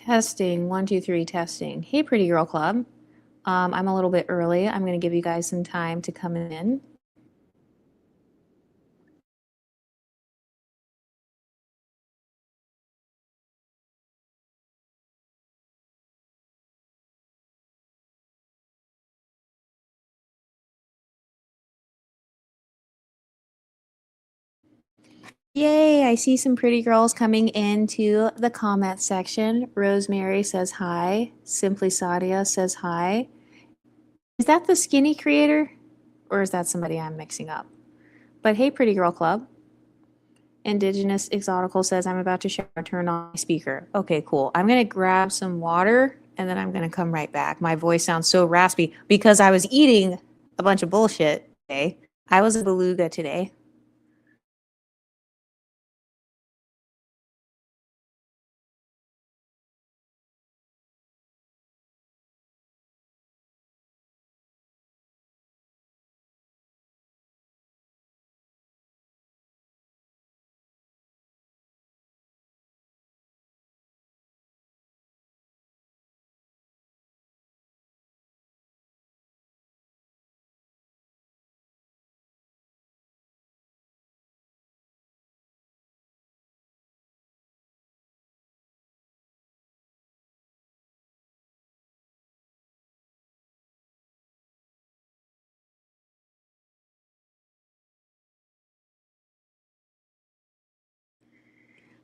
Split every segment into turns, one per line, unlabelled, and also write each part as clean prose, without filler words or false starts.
Testing, 1, 2, 3, testing. Hey, Pretty Girl Club. I'm a little bit early. I'm going to give you guys some time to come in. Yay, I see some pretty girls coming into the comment section. Rosemary says hi. Simply Sadia says hi. Is that the skinny creator? Or is that somebody I'm mixing up? But hey, Pretty Girl Club. Indigenous Exotical says, I'm about to shower, turn on my speaker. Okay, cool. I'm going to grab some water and then I'm going to come right back. My voice sounds so raspy because I was eating a bunch of bullshit today. I was a beluga today.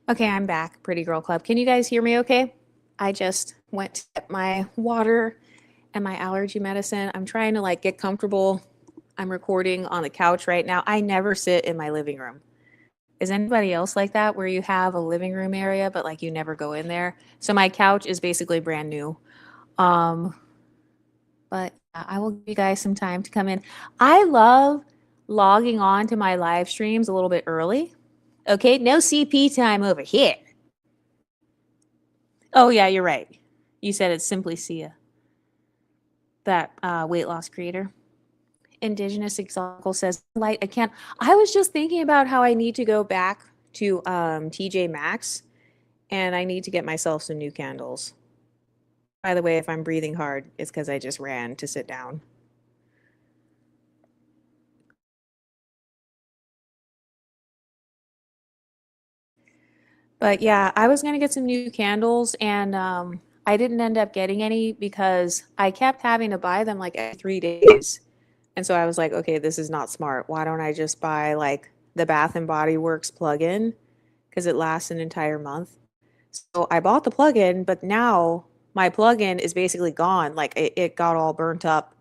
Okay, I'm back, Pretty Girl Club. Can you guys hear me okay? I just went to get my water and my allergy medicine. I'm trying to like get comfortable. I'm recording on the couch right now. I never sit in my living room. Is anybody else like that where you have a living room area but like you never go in there? So my couch is basically brand new. Um but I will give you guys some time to come in. I love logging on to my live streams a little bit early. Okay, no CP time over here. Oh yeah, you're right. You said it's Simply Sia, that weight loss creator. Indigenous Exotical says, light, I can't. I was just thinking about how I need to go back to TJ Maxx and I need to get myself some new candles. By the way, if I'm breathing hard, it's because I just ran to sit down. But yeah, I was going to get some new candles and I didn't end up getting any because I kept having to buy them like every 3 days. And so I was like, okay, this is not smart. Why don't I just buy like the Bath and Body Works plug-in because it lasts an entire month. So I bought the plug-in, but now my plug-in is basically gone. Like it got all burnt up.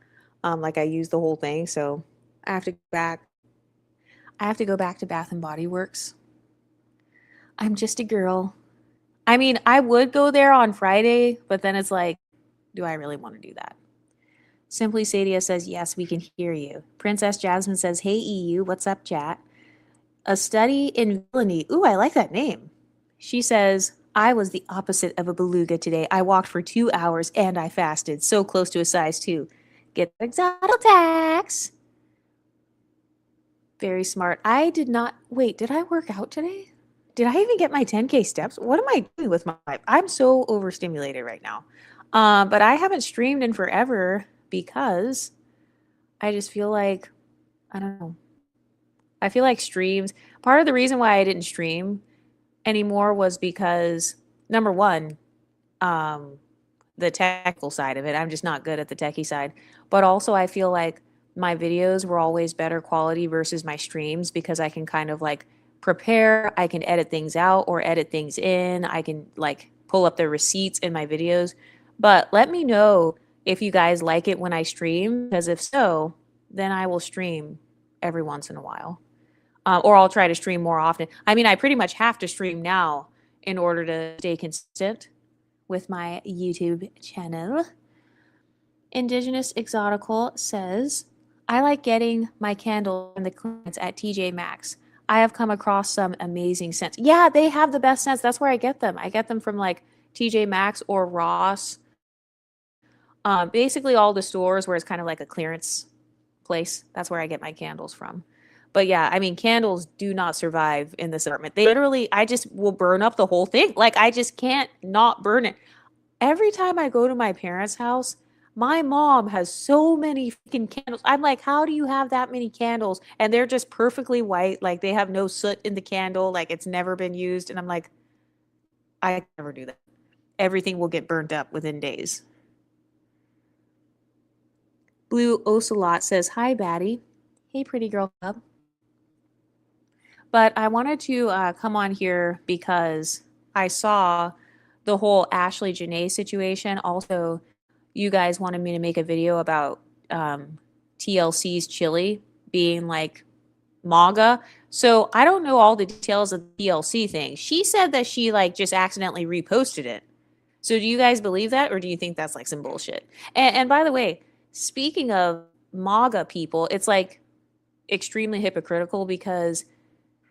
Like I used the whole thing. So I have to go back. I have to go back to Bath and Body Works. I'm just a girl. I mean, I would go there on Friday, but then it's like, do I really want to do that? Simply Sadia says, yes, we can hear you. Princess Jasmine says, hey, EU, what's up, chat? A study in villainy. Ooh, I like that name. She says, I was the opposite of a beluga today. I walked for 2 hours and I fasted. So close to a size 2. Get the exotic tax. Very smart. I did not. Wait, did I work out today? Did I even get my 10K steps? What am I doing with my life? I'm so overstimulated right now. But I haven't streamed in forever because I just feel like, I don't know. I feel like streams, part of the reason why I didn't stream anymore was because number one, um, the technical side of it. I'm just not good at the techie side. But also I feel like my videos were always better quality versus my streams because I can kind of like prepare, I can edit things out or edit things in. I can like pull up the receipts in my videos. But let me know if you guys like it when I stream, because if so, then I will stream every once in a while. Or I'll try to stream more often. I mean, I pretty much have to stream now in order to stay consistent with my YouTube channel. Indigenous Exotical says, I like getting my candle and the clearance at TJ Maxx. I have come across some amazing scents. Yeah, they have the best scents. That's where I get them. I get them from like TJ Maxx or Ross. Basically all the stores where it's kind of like a clearance place. That's where I get my candles from. But yeah, I mean, candles do not survive in this apartment. They literally, I just will burn up the whole thing. Like, I just can't not burn it. every time I go to my parents' house, my mom has so many freaking candles. I'm like, how do you have that many candles? And they're just perfectly white. Like they have no soot in the candle. Like it's never been used. And I'm like, I can never do that. Everything will get burnt up within days. Blue Ocelot says, hi, Batty. Hey, pretty girl club. But I wanted to come on here because I saw the whole Ashley Janae situation. Also, you guys wanted me to make a video about TLC's chili being like MAGA. So I don't know all the details of the TLC thing. She said that she like just accidentally reposted it. So do you guys believe that, or do you think that's like some bullshit? And by the way, speaking of MAGA people, it's like extremely hypocritical because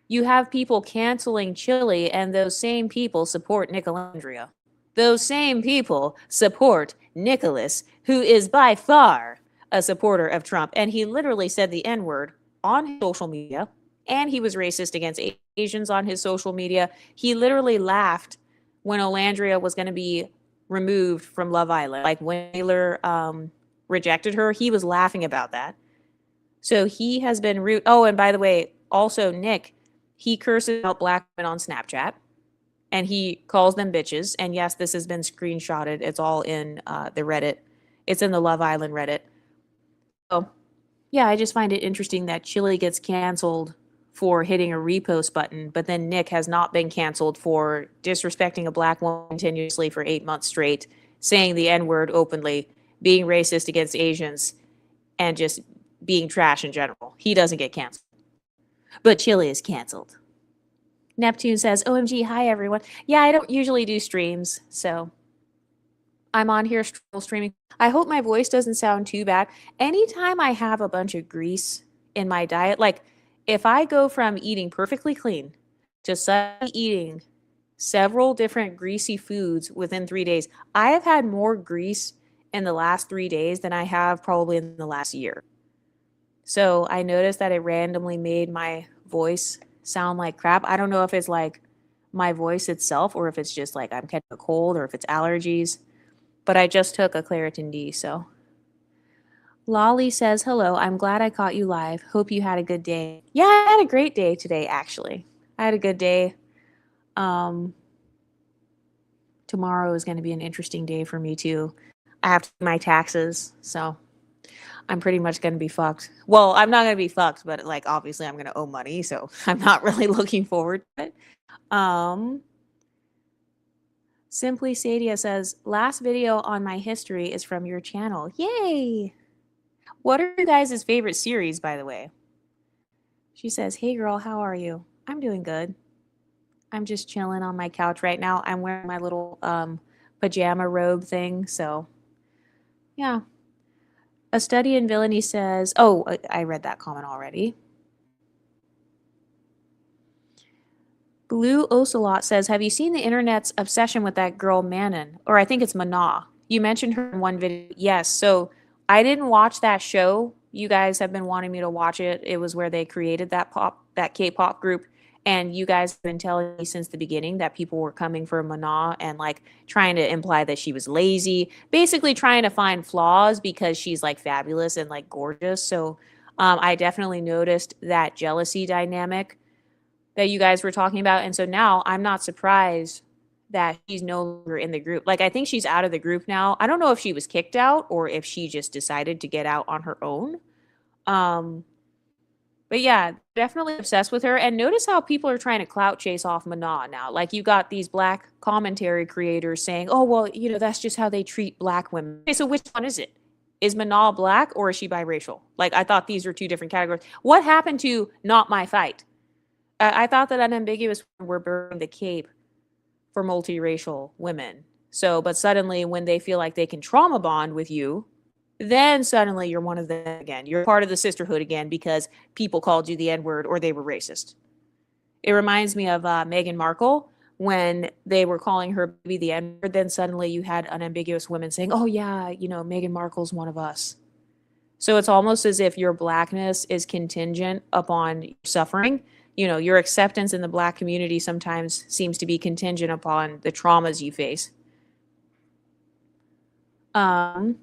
you have people canceling chili and those same people support Nicolandria. Those same people support Nicholas, who is by far a supporter of Trump. And he literally said the N-word on his social media, and he was racist against Asians on his social media. He literally laughed when Olandria was going to be removed from Love Island. Like when Taylor rejected her, he was laughing about that. So he has been rude. Oh, and by the way, also Nick, he curses out black women on Snapchat and he calls them bitches. And yes, this has been screenshotted. It's all in the Reddit. It's in the Love Island Reddit. So yeah, I just find it interesting that Chili gets canceled for hitting a repost button, but then Nick has not been canceled for disrespecting a black woman continuously for 8 months straight, saying the N-word openly, being racist against Asians, and just being trash in general. He doesn't get canceled. But Chili is canceled. Neptune says, OMG, hi everyone. Yeah, I don't usually do streams, so I'm on here streaming. I hope my voice doesn't sound too bad. Anytime I have a bunch of grease in my diet, like if I go from eating perfectly clean to suddenly eating several different greasy foods within 3 days, I have had more grease in the last 3 days than I have probably in the last year. So I noticed that it randomly made my voice sound like crap. I don't know if it's like my voice itself or if it's just like I'm catching a cold or if it's allergies. But I just took a Claritin D, so. Lolly says, hello, I'm glad I caught you live. Hope you had a good day. Yeah, I had a great day today, actually. I had a good day. Tomorrow is going to be an interesting day for me, too. I have to do my taxes, so I'm pretty much going to be fucked. Well, I'm not going to be fucked, but like obviously I'm going to owe money, so I'm not really looking forward to it. Simply Sadia says, last video on my history is from your channel. Yay! What are you guys' favorite series, by the way? She says, hey girl, how are you? I'm doing good. I'm just chilling on my couch right now. I'm wearing my little pajama robe thing, so yeah. A Study in Villainy says, oh, I read that comment already. Blue Ocelot says, have you seen the internet's obsession with that girl Manon? Or I think it's Mana. You mentioned her in one video. Yes, so I didn't watch that show. You guys have been wanting me to watch it. It was where they created that K-pop group. And you guys have been telling me since the beginning that people were coming for Mana and like trying to imply that she was lazy, basically trying to find flaws because she's like fabulous and like gorgeous. So I definitely noticed that jealousy dynamic that you guys were talking about. And so now I'm not surprised that she's no longer in the group. Like I think she's out of the group now. I don't know if she was kicked out or if she just decided to get out on her own. But yeah, definitely obsessed with her. And notice how people are trying to clout chase off Mana now. Like you got these black commentary creators saying, oh, well, you know, that's just how they treat black women. Okay, so which one is it? Is Mana black or is she biracial? Like I thought these were two different categories. What happened to Not My Fight? I thought that unambiguous were burning the cape for multiracial women. So, but suddenly when they feel like they can trauma bond with you, then suddenly you're one of them again. You're part of the sisterhood again because people called you the N-word or they were racist. It reminds me of Meghan Markle when they were calling her baby the N-word. Then suddenly you had unambiguous women saying, oh yeah, you know, Meghan Markle's one of us. So it's almost as if your blackness is contingent upon your suffering. You know, your acceptance in the black community sometimes seems to be contingent upon the traumas you face. Um,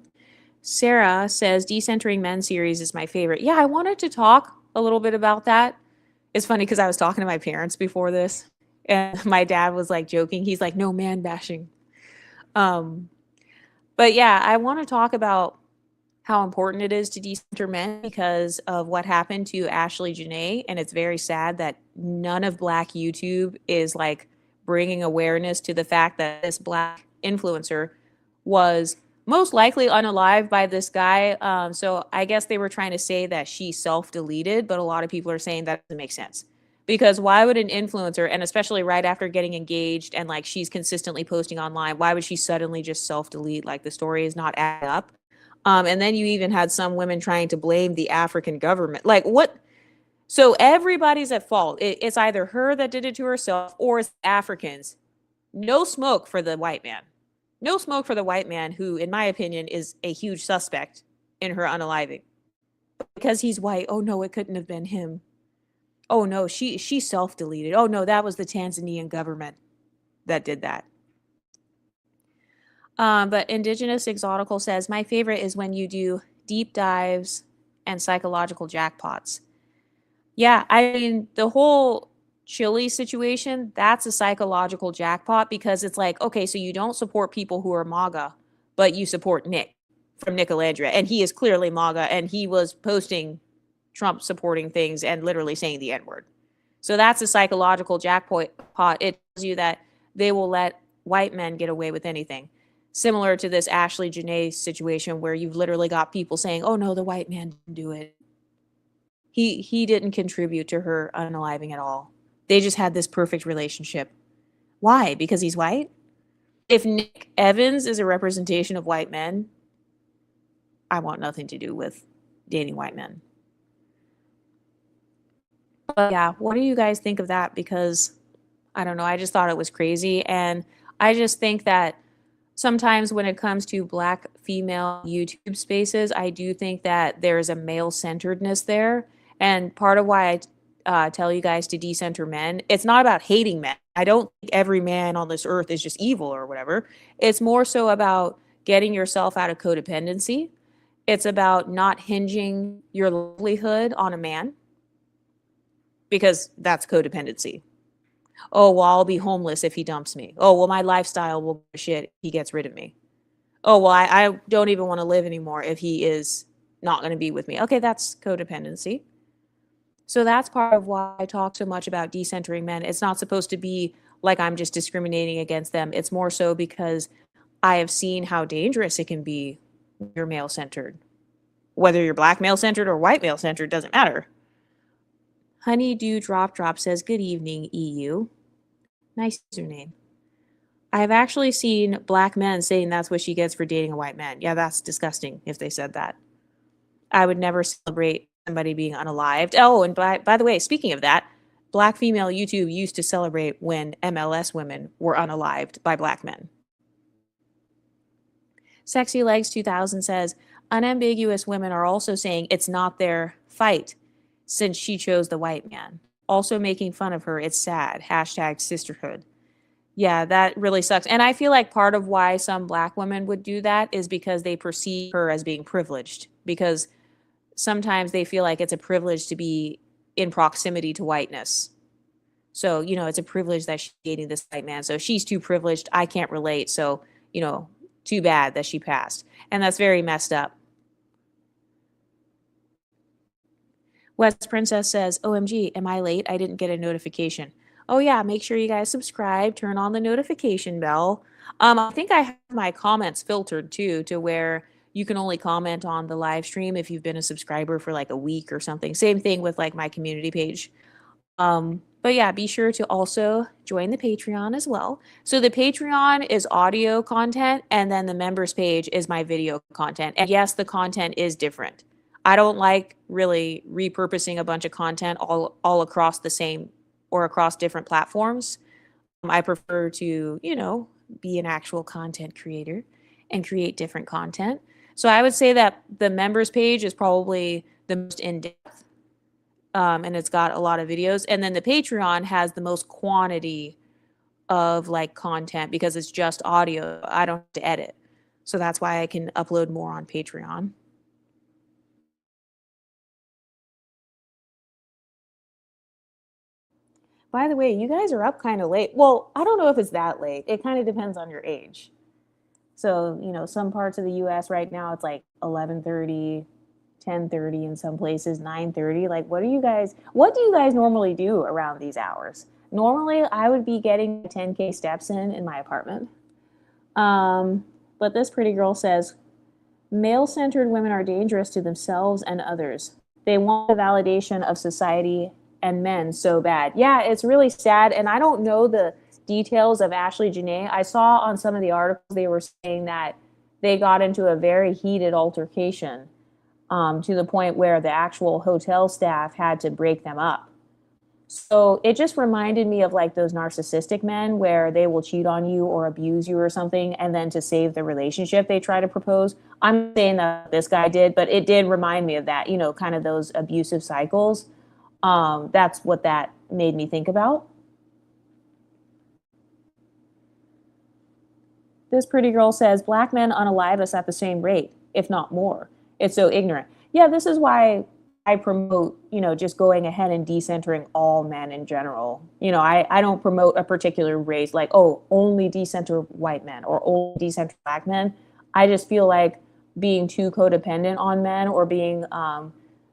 Sarah says Decentering Men series is my favorite. Yeah, I wanted to talk a little bit about that. It's funny because I was talking to my parents before this, and my dad was like joking. He's like, "No man bashing." Um, but yeah, I want to talk about how important it is to decenter men because of what happened to Ashley Janae, and it's very sad that none of Black YouTube is like bringing awareness to the fact that this Black influencer was most likely unalive by this guy. So I guess they were trying to say that she self-deleted, but a lot of people are saying that doesn't make sense. Because why would an influencer, and especially right after getting engaged and like she's consistently posting online, why would she suddenly just self-delete? Like the story is not adding up. And then you even had some women trying to blame the African government. Like what? So everybody's at fault. It's either her that did it to herself or it's Africans. No smoke for the white man. No smoke for the white man, who, in my opinion, is a huge suspect in her unaliving. Because he's white, oh no, it couldn't have been him. Oh no, she self-deleted. Oh no, that was the Tanzanian government that did that. But Indigenous Exotical says, my favorite is when you do deep dives and psychological jackpots. Yeah, I mean, the whole Chile situation, that's a psychological jackpot because it's like, okay, so you don't support people who are MAGA, but you support Nick from Nicolandria. And he is clearly MAGA, and he was posting Trump supporting things and literally saying the N word. So that's a psychological jackpot. It tells you that they will let white men get away with anything. Similar to this Ashley Janae situation where you've literally got people saying, oh no, the white man didn't do it. He didn't contribute to her unaliving at all. They just had this perfect relationship. Why? Because he's white? If Nick Evans is a representation of white men, I want nothing to do with dating white men. But yeah, what do you guys think of that? Because I don't know, I just thought it was crazy. And I just think that sometimes when it comes to Black female YouTube spaces, I do think that there's a male centeredness there. And part of why I tell you guys to decenter men, it's not about hating men. I don't think every man on this earth is just evil or whatever. It's more so about getting yourself out of codependency. It's about not hinging your livelihood on a man, because that's codependency. Oh, well, I'll be homeless if he dumps me. Oh, well, my lifestyle will go to shit if he gets rid of me. Oh, well, I don't even want to live anymore if he is not going to be with me. Okay, that's codependency. So that's part of why I talk so much about decentering men. It's not supposed to be like I'm just discriminating against them. It's more so because I have seen how dangerous it can be when you're male centered. Whether you're Black male centered or white male centered doesn't matter. Honeydew Drop says, good evening, EU. Nice username. I've actually seen Black men saying that's what she gets for dating a white man. Yeah, that's disgusting if they said that. I would never celebrate somebody being unalived. Oh, and by the way, speaking of that, Black female YouTube used to celebrate when MLS women were unalived by Black men. Sexy Legs 2000 says, unambiguous women are also saying it's not their fight since she chose the white man. Also making fun of her. It's sad. Hashtag sisterhood. Yeah, that really sucks. And I feel like part of why some Black women would do that is because they perceive her as being privileged, because sometimes they feel like it's a privilege to be in proximity to whiteness. So, it's a privilege that she's dating this white man. So she's too privileged. I can't relate. So, too bad that she passed. And that's very messed up. West Princess says, OMG, am I late? I didn't get a notification. Oh yeah, make sure you guys subscribe, turn on the notification bell. I think I have my comments filtered too, to where you can only comment on the live stream if you've been a subscriber for like a week or something. Same thing with like my community page. But yeah, be sure to also join the Patreon as well. So the Patreon is audio content, and then the members page is my video content. And yes, the content is different. I don't like really repurposing a bunch of content all across the same or across different platforms. I prefer to, be an actual content creator and create different content. So I would say that the members page is probably the most in-depth, and it's got a lot of videos. And then the Patreon has the most quantity of like content because it's just audio. I don't have to edit. So that's why I can upload more on Patreon. By the way, you guys are up kind of late. Well, I don't know if it's that late. It kind of depends on your age. So, some parts of the US right now it's like 11:30, 10:30 in some places, 9:30. Like what do you guys normally do around these hours? Normally, I would be getting 10K steps in my apartment. But this pretty girl says, male-centered women are dangerous to themselves and others. They want the validation of society and men so bad. Yeah, it's really sad, and I don't know the details of Ashley Jana. I saw on some of the articles they were saying that they got into a very heated altercation, to the point where the actual hotel staff had to break them up. So it just reminded me of like those narcissistic men where they will cheat on you or abuse you or something, and then to save the relationship they try to propose. I'm saying that this guy did, but it did remind me of that, kind of those abusive cycles. That's what that made me think about. This pretty girl says, Black men unalive us at the same rate, if not more. It's so ignorant. Yeah, this is why I promote, just going ahead and decentering all men in general. I don't promote a particular race, like, oh, only decenter white men or only decenter Black men. I just feel like being too codependent on men or being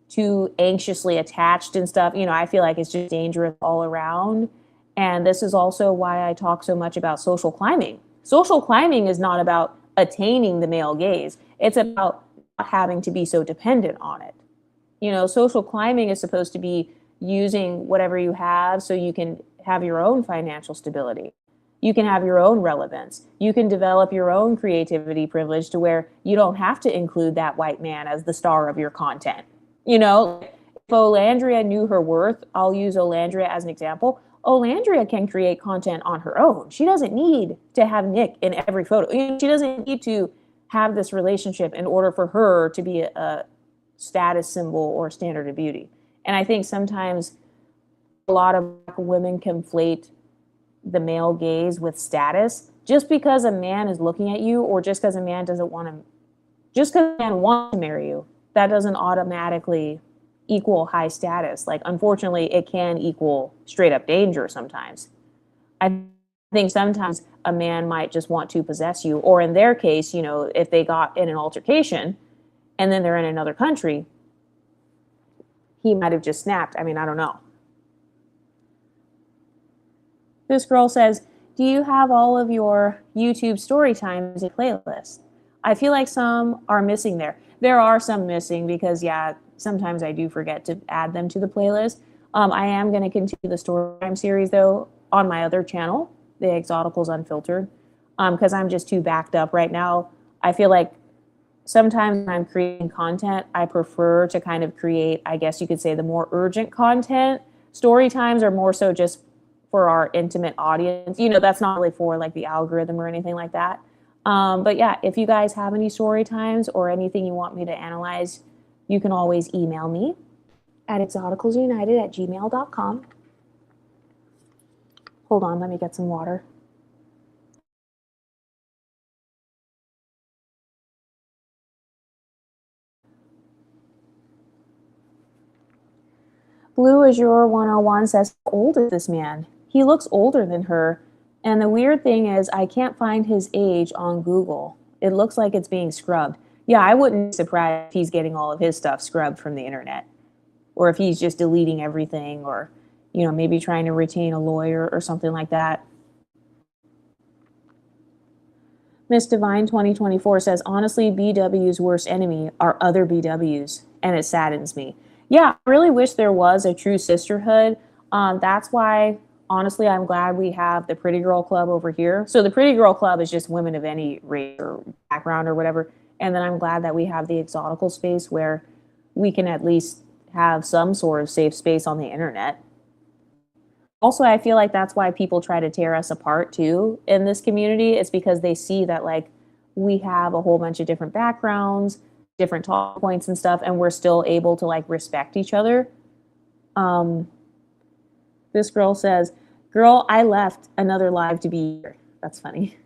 too anxiously attached and stuff, I feel like it's just dangerous all around. And this is also why I talk so much about social climbing. Social climbing is not about attaining the male gaze. It's about not having to be so dependent on it. Social climbing is supposed to be using whatever you have so you can have your own financial stability. You can have your own relevance. You can develop your own creativity privilege to where you don't have to include that white man as the star of your content. If Olandria knew her worth, I'll use Olandria as an example. Olandria can create content on her own. She doesn't need to have Nick in every photo. She doesn't need to have this relationship in order for her to be a status symbol or standard of beauty. And I think sometimes a lot of Black women conflate the male gaze with status. Just because a man is looking at you, or just because a man wants to marry you, that doesn't automatically equal high status. Like, unfortunately, it can equal straight up danger sometimes. I think sometimes a man might just want to possess you, or in their case, if they got in an altercation and then they're in another country, he might have just snapped. I mean, I don't know. This girl says, do you have all of your YouTube story times in playlist? I feel like some are missing there. There are some missing because, yeah, sometimes I do forget to add them to the playlist. I am going to continue the story time series, though, on my other channel, the Exoticals Unfiltered, because I'm just too backed up right now. I feel like sometimes when I'm creating content, I prefer to kind of create, I guess you could say, the more urgent content. Story times are more so just for our intimate audience. That's not really for like the algorithm or anything like that. But yeah, if you guys have any story times or anything you want me to analyze, you can always email me at exoticalsunited@gmail.com. Hold on, let me get some water. Blue Azure 101 says, how old is this man? He looks older than her. And the weird thing is, I can't find his age on Google. It looks like it's being scrubbed. Yeah, I wouldn't be surprised if he's getting all of his stuff scrubbed from the internet. Or if he's just deleting everything, or, maybe trying to retain a lawyer or something like that. Miss Divine 2024 says, honestly, BW's worst enemy are other BWs, and it saddens me. Yeah, I really wish there was a true sisterhood. That's why, honestly, I'm glad we have the Pretty Girl Club over here. So the Pretty Girl Club is just women of any race or background or whatever. And then I'm glad that we have the Exotical space where we can at least have some sort of safe space on the internet. Also, I feel like that's why people try to tear us apart too in this community. It's because they see that like we have a whole bunch of different backgrounds, different talk points and stuff, and we're still able to like respect each other. This girl says, girl, I left another live to be here. That's funny.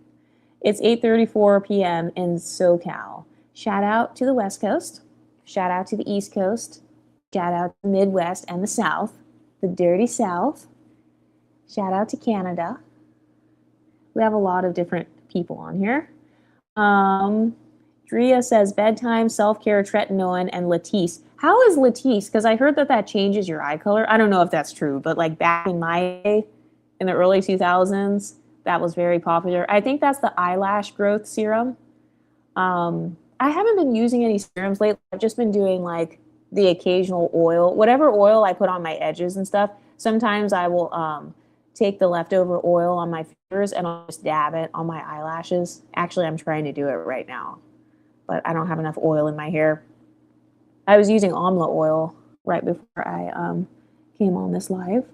It's 8:34 p.m. in SoCal. Shout out to the West Coast. Shout out to the East Coast. Shout out to the Midwest and the South, the dirty South. Shout out to Canada. We have a lot of different people on here. Drea says bedtime, self-care, tretinoin, and Latisse. How is Latisse? Because I heard that changes your eye color. I don't know if that's true, but like back in my day, in the early 2000s, that was very popular. I think that's the eyelash growth serum. I haven't been using any serums lately. I've just been doing like the occasional oil, whatever oil I put on my edges and stuff. Sometimes I will take the leftover oil on my fingers and I'll just dab it on my eyelashes. Actually, I'm trying to do it right now, but I don't have enough oil in my hair. I was using amla oil right before I came on this live.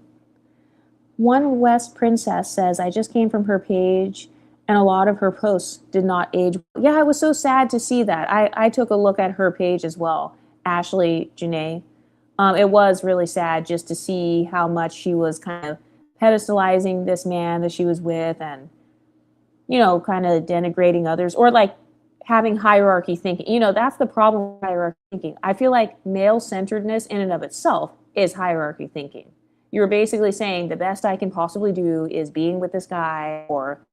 One West Princess says, I just came from her page and a lot of her posts did not age. Yeah, it was so sad to see that. I took a look at her page as well, Ashley Jana. It was really sad just to see how much she was kind of pedestalizing this man that she was with and, you know, kind of denigrating others or like having hierarchy thinking. You know, that's the problem with hierarchy thinking. I feel like male-centeredness in and of itself is hierarchy thinking. You're basically saying the best I can possibly do is being with this guy or,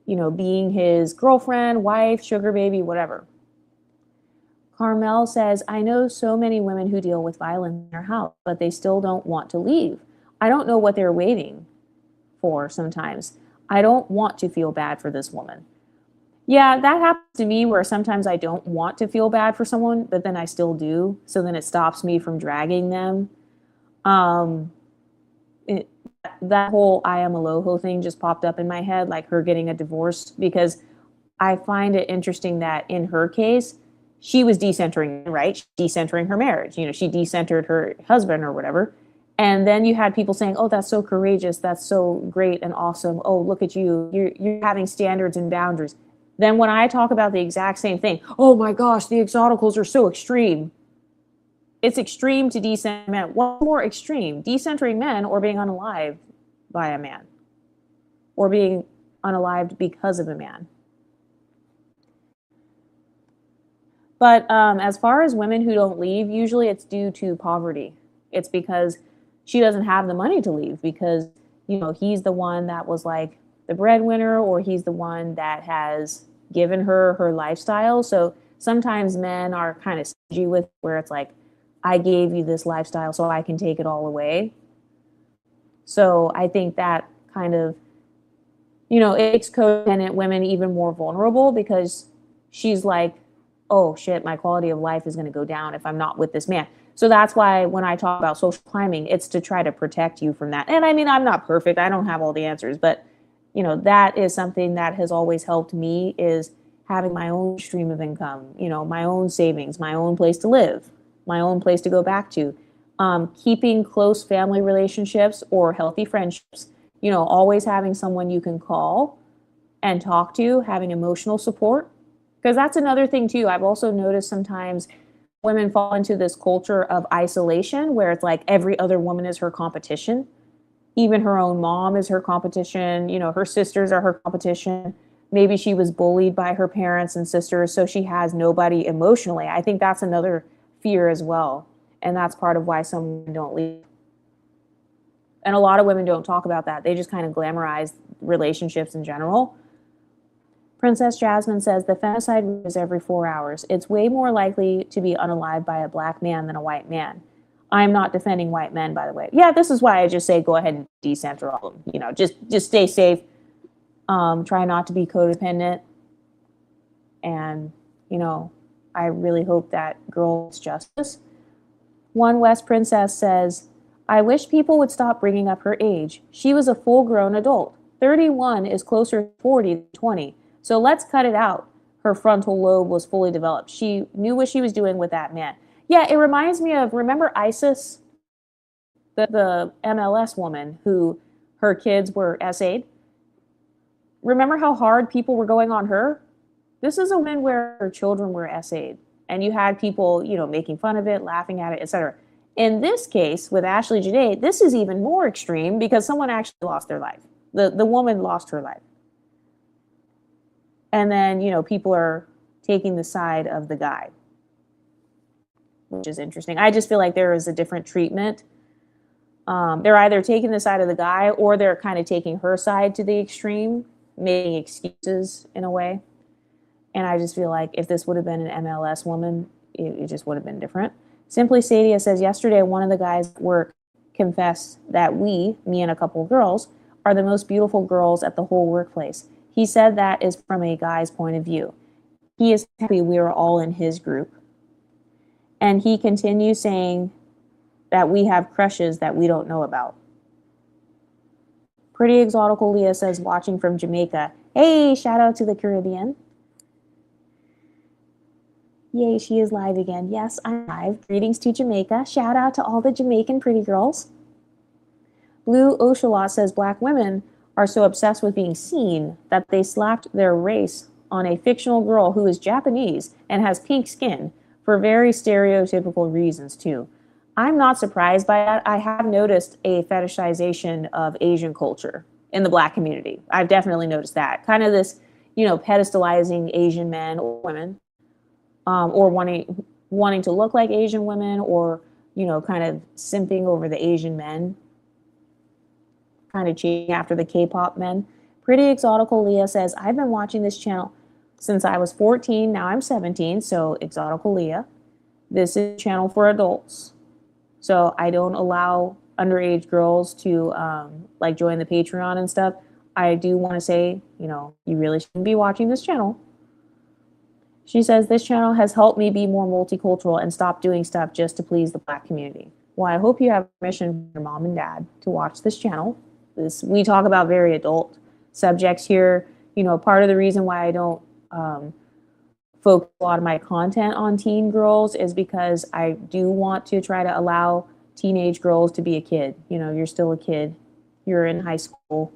you know, being his girlfriend, wife, sugar baby, whatever. Carmel says, I know so many women who deal with violence in their house, but they still don't want to leave. I don't know what they're waiting for sometimes. I don't want to feel bad for this woman. Yeah, that happens to me where sometimes I don't want to feel bad for someone, but then I still do. So then it stops me from dragging them. That whole I am Aloho thing just popped up in my head, like her getting a divorce, because I find it interesting that in her case, she was decentering, right? She's decentering her marriage. You know, she decentered her husband or whatever. And then you had people saying, oh, that's so courageous. That's so great and awesome. Oh, look at you. You're having standards and boundaries. Then when I talk about the exact same thing, oh my gosh, the exoticals are so extreme. It's extreme to decenter men. What's more extreme, decentering men or being unalived by a man? Or being unalived because of a man? But as far as women who don't leave, usually it's due to poverty. It's because she doesn't have the money to leave because, you know, he's the one that was like the breadwinner or he's the one that has given her her lifestyle. So sometimes men are kind of stingy with where it's like, I gave you this lifestyle so I can take it all away. So I think that kind of, you know, it makes codependent women even more vulnerable because she's like, oh shit, my quality of life is going to go down if I'm not with this man. So that's why when I talk about social climbing, it's to try to protect you from that. And I mean, I'm not perfect. I don't have all the answers, but you know, that is something that has always helped me is having my own stream of income, you know, my own savings, my own place to live, my own place to go back to, keeping close family relationships or healthy friendships, you know, always having someone you can call and talk to, having emotional support. Because that's another thing too. I've also noticed sometimes women fall into this culture of isolation where it's like every other woman is her competition. Even her own mom is her competition. You know, her sisters are her competition. Maybe she was bullied by her parents and sisters, so she has nobody emotionally. I think that's another fear as well. And that's part of why some women don't leave. And a lot of women don't talk about that. They just kind of glamorize relationships in general. Princess Jasmine says the femicide is every 4 hours. It's way more likely to be unalived by a black man than a white man. I'm not defending white men, by the way. Yeah, this is why I just say go ahead and decenter all of them. You know, just stay safe. Try not to be codependent. And, you know, I really hope that girl gets justice. One West Princess says, I wish people would stop bringing up her age. She was a full-grown adult. 31 is closer to 40 than 20. So let's cut it out. Her frontal lobe was fully developed. She knew what she was doing with that man. Yeah, it reminds me of, remember Isis, the MLS woman who her kids were SA'd? Remember how hard people were going on her? This is a woman where her children were SA'd. And you had people, you know, making fun of it, laughing at it, etc. In this case, with Ashley Jana, this is even more extreme because someone actually lost their life. The woman lost her life. And then, you know, people are taking the side of the guy, which is interesting. I just feel like there is a different treatment. They're either taking the side of the guy or they're kind of taking her side to the extreme, making excuses in a way. And I just feel like if this would have been an MLS woman, it just would have been different. Simply Sadia says, yesterday, one of the guys at work confessed that we, me and a couple of girls, are the most beautiful girls at the whole workplace. He said that is from a guy's point of view. He is happy we are all in his group. And he continues saying that we have crushes that we don't know about. Pretty Exotical Leah says, watching from Jamaica. Hey, shout out to the Caribbean. Yay, she is live again. Yes, I'm live. Greetings to Jamaica. Shout out to all the Jamaican pretty girls. Blue Oshalot says, Black women are so obsessed with being seen that they slapped their race on a fictional girl who is Japanese and has pink skin for very stereotypical reasons too. I'm not surprised by that. I have noticed a fetishization of Asian culture in the Black community. I've definitely noticed that. Kind of this, you know, pedestalizing Asian men or women, or wanting to look like Asian women, or, you know, kind of simping over the Asian men, kind of chasing after the K-pop men. Pretty Exotical Leah says, I've been watching this channel since I was 14. Now I'm 17. So Exotical Leah, this is a channel for adults. So I don't allow underage girls to like join the Patreon and stuff. I do want to say, you know, you really shouldn't be watching this channel. She says, this channel has helped me be more multicultural and stop doing stuff just to please the Black community. Well, I hope you have permission from your mom and dad to watch this channel. We talk about very adult subjects here. You know, part of the reason why I don't focus a lot of my content on teen girls is because I do want to try to allow teenage girls to be a kid. You know, you're still a kid. You're in high school.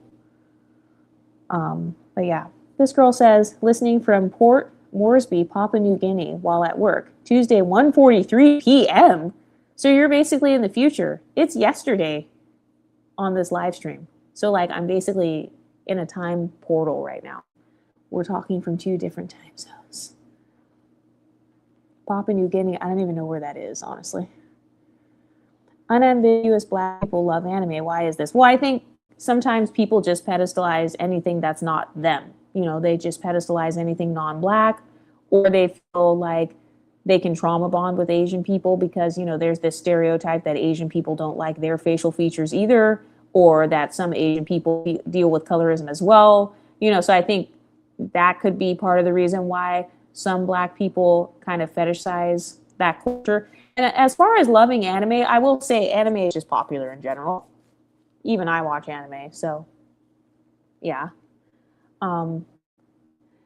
But yeah, this girl says, listening from Port Moresby, Papua New Guinea while at work. Tuesday, 1:43 p.m. So you're basically in the future. It's yesterday on this live stream. So like I'm basically in a time portal right now. We're talking from 2 different time zones. Papua New Guinea, I don't even know where that is, honestly. Unambiguous Black people love anime. Why is this? Well, I think sometimes people just pedestalize anything that's not them. You know, they just pedestalize anything non-Black, or they feel like they can trauma bond with Asian people because, you know, there's this stereotype that Asian people don't like their facial features either, or that some Asian people deal with colorism as well. You know, so I think that could be part of the reason why some Black people kind of fetishize that culture. And as far as loving anime, I will say anime is just popular in general. Even I watch anime, so yeah.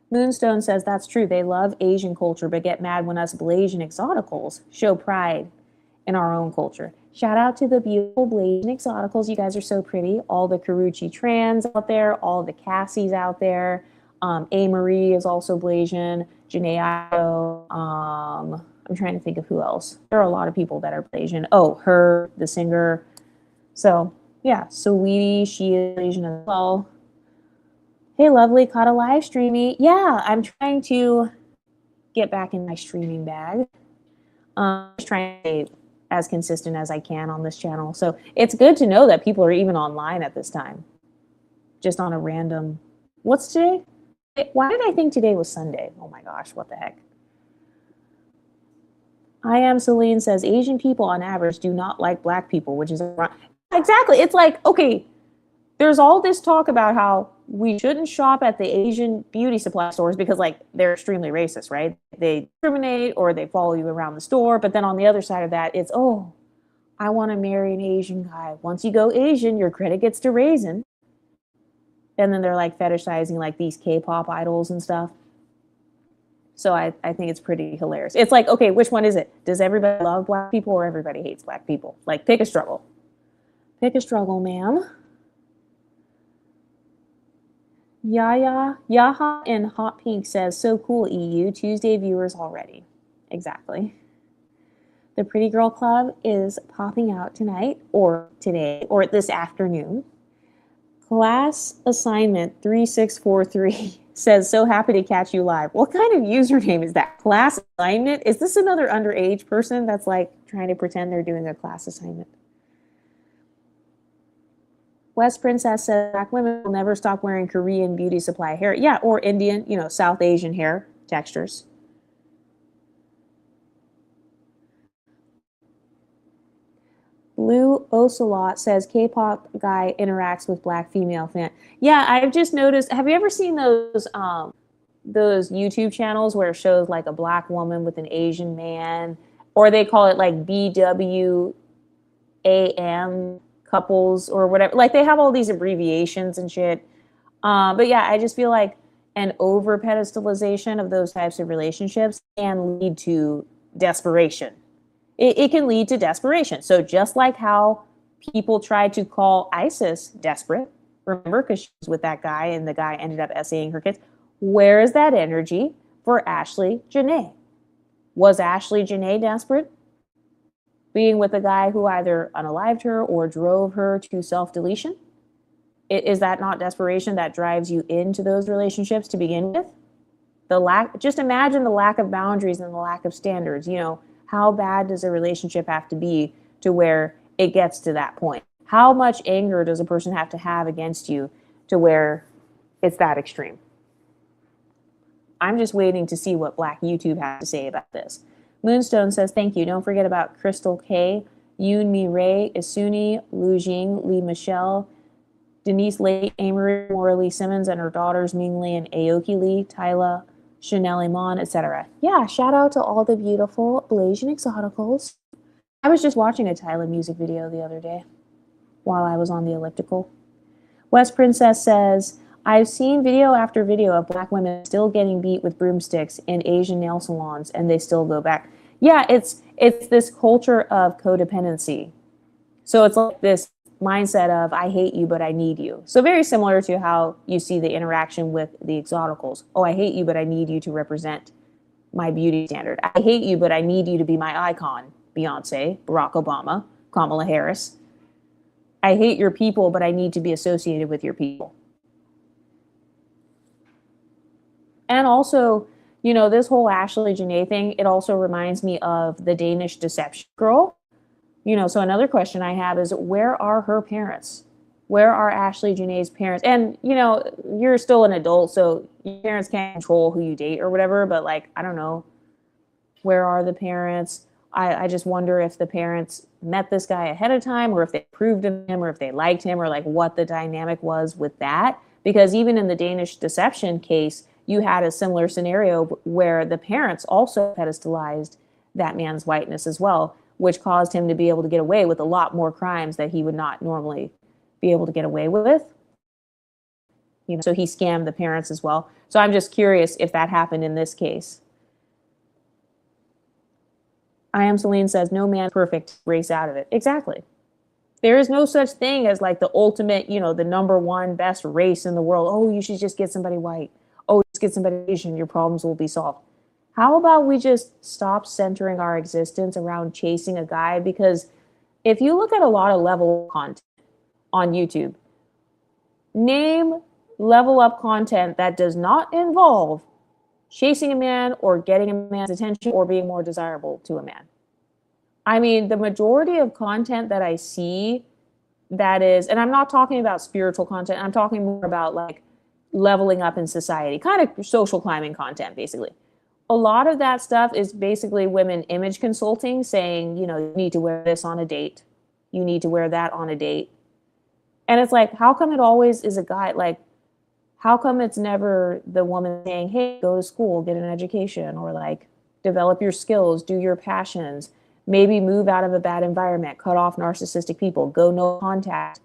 Moonstone says that's true. They love Asian culture, but get mad when us Blasian exoticals show pride in our own culture. Shout out to the beautiful Blasian exoticals. You guys are so pretty. All the Karuchi trans out there, all the Cassies out there. A. Marie is also Blasian. Jenae, I'm trying to think of who else. There are a lot of people that are Blasian. Oh, her, the singer. So yeah, Sweetie, she is Blasian as well. Hey, lovely, caught a live streamy. Yeah, I'm trying to get back in my streaming bag. Just trying to stay as consistent as I can on this channel. So it's good to know that people are even online at this time. Just on a random, what's today? Why did I think today was Sunday? Oh my gosh, what the heck? I am Celine says, Asian people on average do not like Black people, which is exactly. It's like, okay, there's all this talk about how we shouldn't shop at the Asian beauty supply stores because like they're extremely racist, right? They discriminate or they follow you around the store. But then on the other side of that, it's, oh, I want to marry an Asian guy. Once you go Asian, your credit gets to raisin. And then they're like fetishizing like these K-pop idols and stuff. So I think it's pretty hilarious. It's like, okay, which one is it? Does everybody love Black people or everybody hates Black people? Like, pick a struggle. Pick a struggle, ma'am. Yaha in Hot Pink says, so cool, EU. Tuesday viewers already. Exactly. The Pretty Girl Club is popping out tonight or today or this afternoon. Class assignment 3643 says, so happy to catch you live. What kind of username is that? Class assignment? Is this another underage person that's like trying to pretend they're doing a class assignment? West Princess says, black women will never stop wearing Korean beauty supply hair. Yeah, or Indian, you know, South Asian hair textures. Blue Ocelot says K-pop guy interacts with black female fan. Yeah, I've just noticed. Have you ever seen those YouTube channels where it shows like a black woman with an Asian man, or they call it like BWAM couples or whatever? Like they have all these abbreviations and shit. But yeah, I just feel like an over pedestalization of those types of relationships can lead to desperation. It can lead to desperation. So just like how people tried to call ISIS desperate, remember, because she was with that guy and the guy ended up essaying her kids. Where is that energy for Ashley Jana? Was Ashley Jana desperate? Being with a guy who either unalived her or drove her to self-deletion? Is that not desperation that drives you into those relationships to begin with? Just imagine the lack of boundaries and the lack of standards. You know, how bad does a relationship have to be to where it gets to that point? How much anger does a person have to have against you to where it's that extreme? I'm just waiting to see what Black YouTube has to say about this. Moonstone says, thank you. Don't forget about Crystal K, Yoon Mi Ray, Isuni, Lu Jing, Lee Michelle, Denise Lake, Amory, Maura Lee Simmons, and her daughters Ming Lee and Aoki Lee, Tyla, Chanel Iman, etc. Yeah, shout out to all the beautiful Blasian exoticals. I was just watching a Tyla music video the other day while I was on the elliptical. West Princess says, I've seen video after video of black women still getting beat with broomsticks in Asian nail salons and they still go back. Yeah, it's this culture of codependency. So it's like this mindset of I hate you, but I need you. So very similar to how you see the interaction with the exoticals. Oh, I hate you, but I need you to represent my beauty standard. I hate you, but I need you to be my icon. Beyonce, Barack Obama, Kamala Harris. I hate your people, but I need to be associated with your people. And also, you know, this whole Ashley Jana thing, it also reminds me of the Danish deception girl. You know, so another question I have is, where are her parents? Where are Ashley Janae's parents? And, you know, you're still an adult, so your parents can't control who you date or whatever, but like, I don't know, where are the parents? I just wonder if the parents met this guy ahead of time, or if they approved of him, or if they liked him, or like what the dynamic was with that. Because even in the Danish deception case, you had a similar scenario where the parents also pedestalized that man's whiteness as well, which caused him to be able to get away with a lot more crimes that he would not normally be able to get away with. You know, so he scammed the parents as well. So I'm just curious if that happened in this case. I Am Celine says, no man perfect, race out of it. Exactly. There is no such thing as like the ultimate, you know, the #1 best race in the world. Oh, you should just get somebody white. Oh, just get somebody Asian, your problems will be solved. How about we just stop centering our existence around chasing a guy? Because if you look at a lot of level up content on YouTube, name level up content that does not involve chasing a man or getting a man's attention or being more desirable to a man. I mean, the majority of content that I see that is, and I'm not talking about spiritual content, I'm talking more about like leveling up in society, kind of social climbing content, basically. A lot of that stuff is basically women image consulting, saying, you know, you need to wear this on a date. You need to wear that on a date. And it's like, how come it always is a guy? Like, how come it's never the woman saying, hey, go to school, get an education, or like develop your skills, do your passions, maybe move out of a bad environment, cut off narcissistic people, go no contact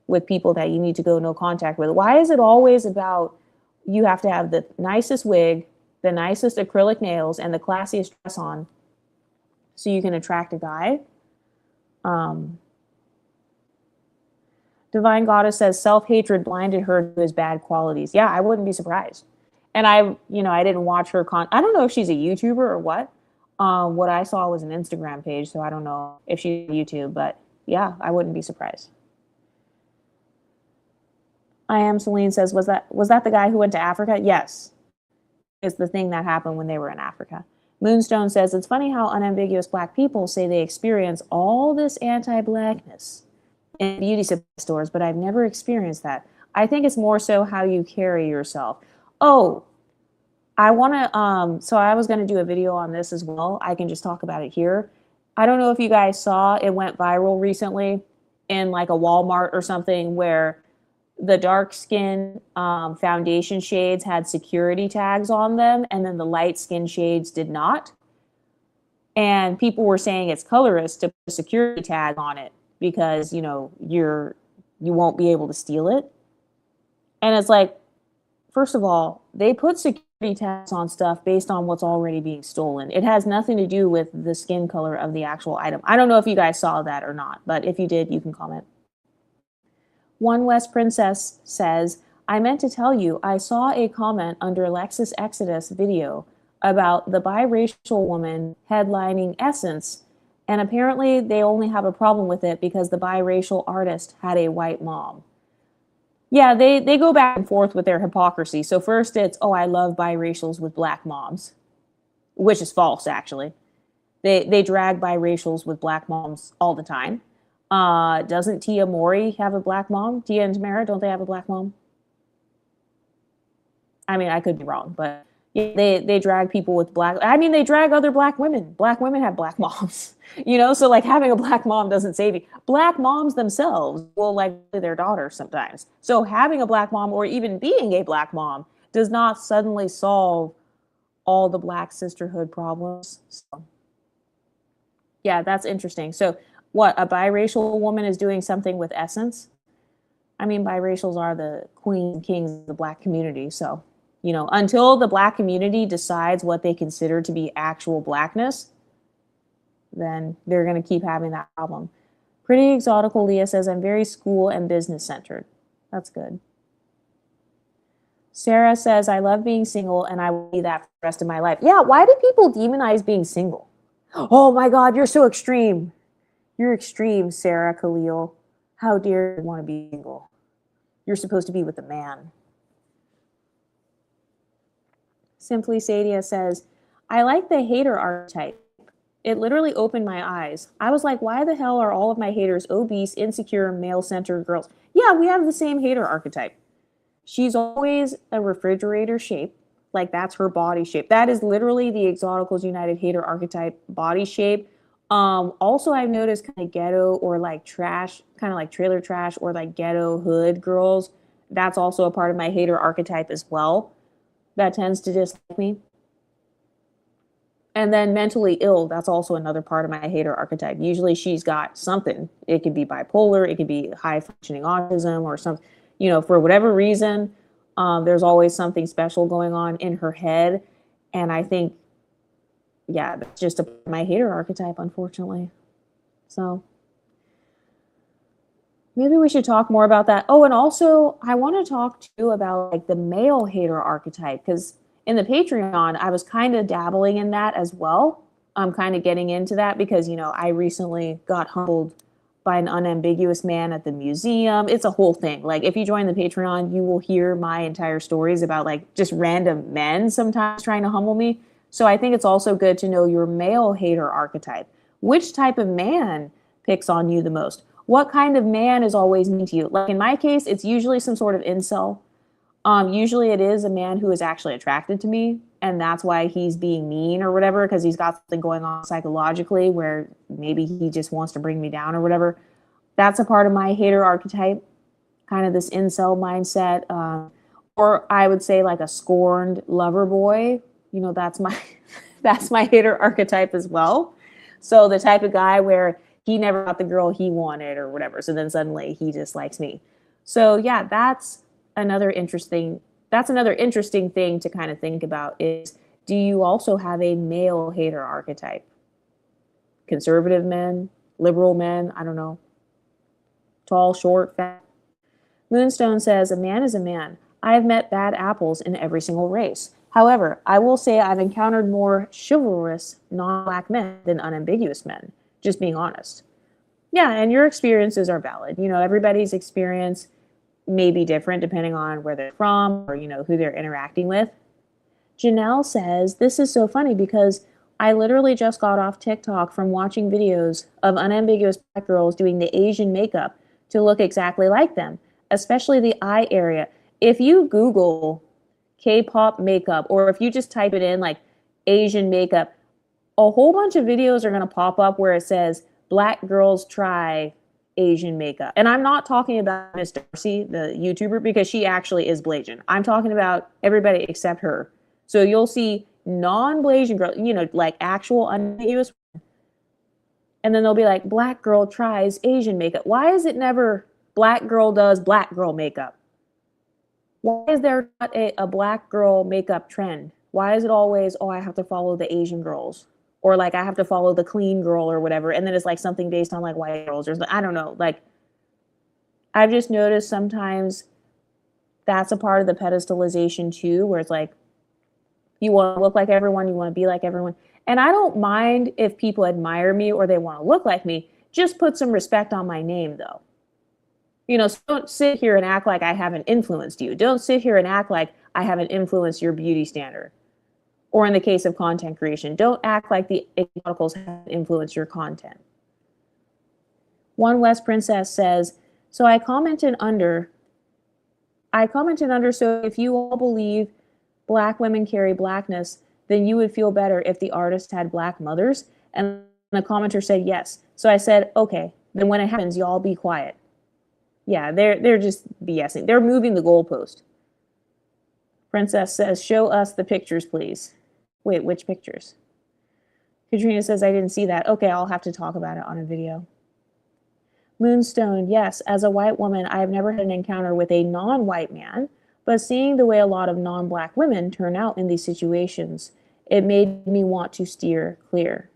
with people that you need to go no contact with? Why is it always about you have to have the nicest wig, the nicest acrylic nails, and the classiest dress on so you can attract a guy? Divine Goddess says self-hatred blinded her to his bad qualities. Yeah, I wouldn't be surprised. And I didn't watch her I don't know if she's a YouTuber or what. What I saw was an Instagram page, so I don't know if she's YouTube, but yeah, I wouldn't be surprised. I am Celine says, was that the guy who went to Africa? Yes. It's the thing that happened when they were in Africa. Moonstone says, it's funny how unambiguous Black people say they experience all this anti-Blackness in beauty supply stores, but I've never experienced that. I think it's more so how you carry yourself. Oh, I want to, so I was going to do a video on this as well. I can just talk about it here. I don't know if you guys saw, it went viral recently in like a Walmart or something where the dark skin foundation shades had security tags on them, and then the light skin shades did not. And people were saying it's colorist to put a security tag on it because, you know, you won't be able to steal it. And it's like, first of all, they put security tags on stuff based on what's already being stolen. It has nothing to do with the skin color of the actual item. I don't know if you guys saw that or not, but if you did, you can comment. One West Princess says, I meant to tell you, I saw a comment under Lexus Exodus video about the biracial woman headlining Essence, and apparently they only have a problem with it because the biracial artist had a white mom. Yeah, they go back and forth with their hypocrisy. So first it's, oh, I love biracials with Black moms, which is false, actually. They drag biracials with Black moms all the time. Doesn't Tia Mori have a Black mom? Tia and Tamara, don't they have a Black mom? I mean, I could be wrong, but they drag people with Black. I mean, they drag other Black women. Black women have Black moms, you know. So like having a Black mom doesn't save you. Black moms themselves will like their daughters sometimes. So having a Black mom or even being a Black mom does not suddenly solve all the Black sisterhood problems. So, yeah, that's interesting. So what, a biracial woman is doing something with Essence? I mean, biracials are the queens and kings of the Black community. So, you know, until the Black community decides what they consider to be actual Blackness, then they're going to keep having that problem. Pretty Exotical Leah says, I'm very school and business centered. That's good. Sarah says, I love being single and I will be that for the rest of my life. Yeah, why do people demonize being single? Oh my God, you're so extreme. You're extreme, Sarah Khalil. How dare you want to be single? You're supposed to be with a man. Simply Sadia says, I like the hater archetype. It literally opened my eyes. I was like, why the hell are all of my haters obese, insecure, male-centered girls? Yeah, we have the same hater archetype. She's always a refrigerator shape. Like that's her body shape. That is literally the Exoticals United hater archetype body shape. Also, I've noticed kind of ghetto or like trash, kind of like trailer trash or like ghetto hood girls. That's also a part of my hater archetype as well. That tends to dislike me. And then mentally ill, that's also another part of my hater archetype. Usually she's got something. It could be bipolar, it could be high functioning autism or something, you know, for whatever reason, there's always something special going on in her head. And I think, yeah, that's just my hater archetype, unfortunately. So maybe we should talk more about that. Oh, and also I want to talk too about like the male hater archetype, because in the Patreon, I was kind of dabbling in that as well. I'm kind of getting into that because, you know, I recently got humbled by an unambiguous man at the museum. It's a whole thing. Like if you join the Patreon, you will hear my entire stories about like just random men sometimes trying to humble me. So I think it's also good to know your male hater archetype. Which type of man picks on you the most? What kind of man is always mean to you? Like in my case, it's usually some sort of incel. Usually it is a man who is actually attracted to me, and that's why he's being mean or whatever, because he's got something going on psychologically where maybe he just wants to bring me down or whatever. That's a part of my hater archetype, kind of this incel mindset. Or I would say like a scorned lover boy. You know, that's my that's my hater archetype as well. So the type of guy where he never got the girl he wanted or whatever. So then suddenly he just likes me. So yeah, that's another interesting thing to kind of think about is, do you also have a male hater archetype? Conservative men, liberal men, I don't know. Tall, short, fat. Moonstone says, a man is a man. I've met bad apples in every single race. However, I will say I've encountered more chivalrous non-Black men than unambiguous men, just being honest. Yeah, and your experiences are valid. You know, everybody's experience may be different depending on where they're from or, who they're interacting with. Janelle says, this is so funny because I literally just got off TikTok from watching videos of unambiguous black girls doing the Asian makeup to look exactly like them, especially the eye area. If you Google K-pop makeup, or if you just type it in like Asian makeup, a whole bunch of videos are going to pop up where it says black girls try Asian makeup. And I'm not talking about Miss Darcy, the YouTuber, because she actually is Blasian. I'm talking about everybody except her. So you'll see non-Blasian girls, like actual unambiguous, and then they'll be like, black girl tries Asian makeup. Why is it never black girl does black girl makeup? Why is there not a black girl makeup trend? Why is it always, I have to follow the Asian girls? Or like I have to follow the clean girl or whatever. And then it's like something based on like white girls or I don't know. Like I've just noticed sometimes that's a part of the pedestalization too, where it's like, you want to look like everyone, you want to be like everyone. And I don't mind if people admire me or they want to look like me. Just put some respect on my name though. So don't sit here and act like I haven't influenced you. Don't sit here and act like I haven't influenced your beauty standard. Or in the case of content creation, don't act like the articles haven't influenced your content. One West Princess says, so I commented under, so if you all believe black women carry blackness, then you would feel better if the artist had black mothers. And the commenter said yes. So I said, okay, then when it happens, y'all be quiet. Yeah, they're just BSing. They're moving the goalpost. Princess says, show us the pictures, please. Wait, which pictures? Katrina says, I didn't see that. Okay, I'll have to talk about it on a video. Moonstone, yes, as a white woman, I have never had an encounter with a non-white man, but seeing the way a lot of non-black women turn out in these situations, it made me want to steer clear.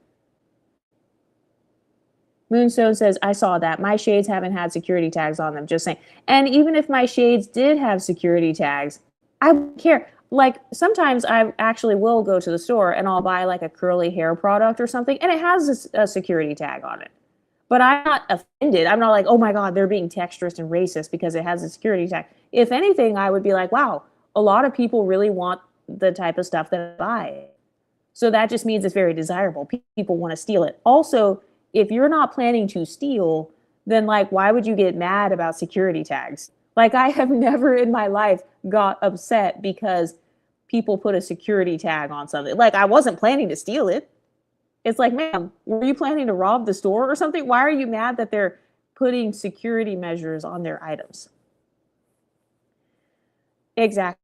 Moonstone says, I saw that. My shades haven't had security tags on them, just saying. And even if my shades did have security tags, I wouldn't care. Like, sometimes I actually will go to the store and I'll buy like a curly hair product or something, and it has a security tag on it. But I'm not offended. I'm not like, oh my God, they're being texturous and racist because it has a security tag. If anything, I would be like, wow, a lot of people really want the type of stuff that I buy. So that just means it's very desirable. People want to steal it. Also, if you're not planning to steal, then like, why would you get mad about security tags? Like, I have never in my life got upset because people put a security tag on something. Like, I wasn't planning to steal it. It's like, ma'am, were you planning to rob the store or something? Why are you mad that they're putting security measures on their items? Exactly.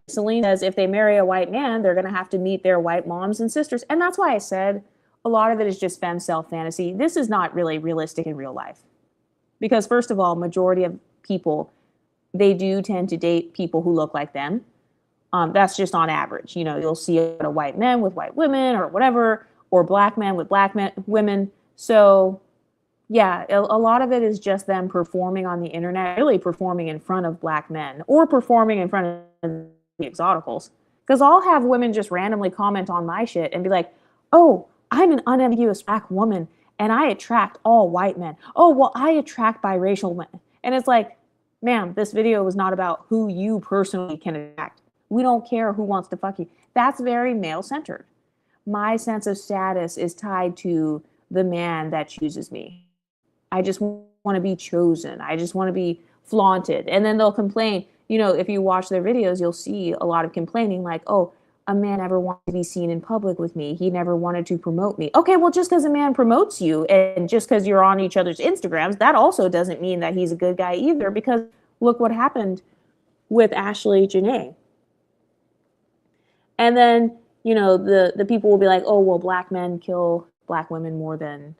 Celine says if they marry a white man, they're going to have to meet their white moms and sisters. And that's why I said a lot of it is just femme self fantasy. This is not really realistic in real life. Because first of all, majority of people, they do tend to date people who look like them. That's just on average. You'll see a white men with white women or whatever, or black men with black women. So yeah, a lot of it is just them performing on the internet, really performing in front of black men or performing in front of the exoticals. Because I'll have women just randomly comment on my shit and be like, oh, I'm an unambiguous black woman and I attract all white men. Oh, well, I attract biracial men. And it's like, ma'am, this video was not about who you personally can attract. We don't care who wants to fuck you. That's very male-centered. My sense of status is tied to the man that chooses me. I just want to be chosen. I just want to be flaunted. And then they'll complain. If you watch their videos, you'll see a lot of complaining like, oh, a man never wanted to be seen in public with me. He never wanted to promote me. Okay, well, just because a man promotes you and just because you're on each other's Instagrams, that also doesn't mean that he's a good guy either, because look what happened with Ashley Jana. And then, the people will be like, oh, well, black men kill black women more than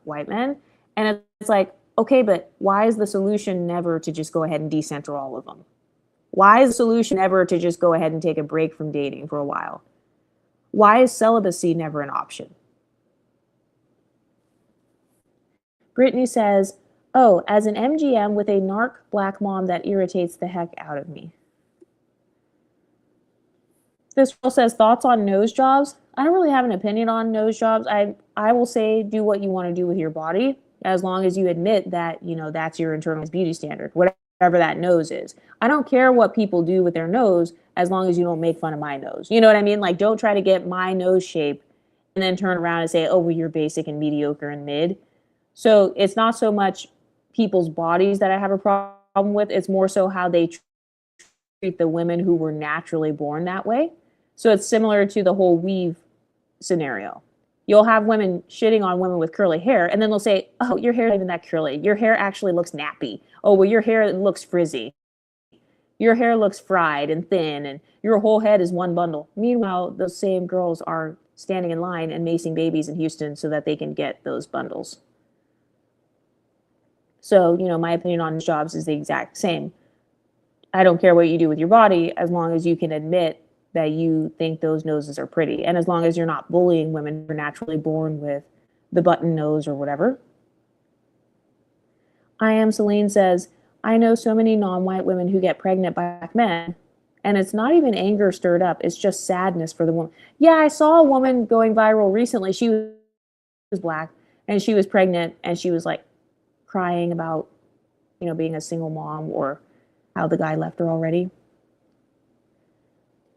white men. And it's like, okay, but why is the solution never to just go ahead and decenter all of them? Why is the solution ever to just go ahead and take a break from dating for a while? Why is celibacy never an option? Brittany says, oh, as an MGM with a narc black mom, that irritates the heck out of me. This girl says, thoughts on nose jobs? I don't really have an opinion on nose jobs. I will say, do what you want to do with your body. as long as you admit that, that's your internal beauty standard, whatever that nose is. I don't care what people do with their nose as long as you don't make fun of my nose. You know what I mean? Like, don't try to get my nose shape and then turn around and say, oh, well, you're basic and mediocre and mid. So it's not so much people's bodies that I have a problem with. It's more so how they treat the women who were naturally born that way. So it's similar to the whole weave scenario. You'll have women shitting on women with curly hair, and then they'll say, oh, your hair isn't even that curly. Your hair actually looks nappy. Oh, well, your hair looks frizzy. Your hair looks fried and thin, and your whole head is one bundle. Meanwhile, those same girls are standing in line and macing babies in Houston so that they can get those bundles. So, my opinion on jobs is the exact same. I don't care what you do with your body as long as you can admit that you think those noses are pretty. And as long as you're not bullying women who are naturally born with the button nose or whatever. I am Celine says, I know so many non-white women who get pregnant by black men, and it's not even anger stirred up. It's just sadness for the woman. Yeah, I saw a woman going viral recently. She was black and she was pregnant and she was like crying about, being a single mom or how the guy left her already.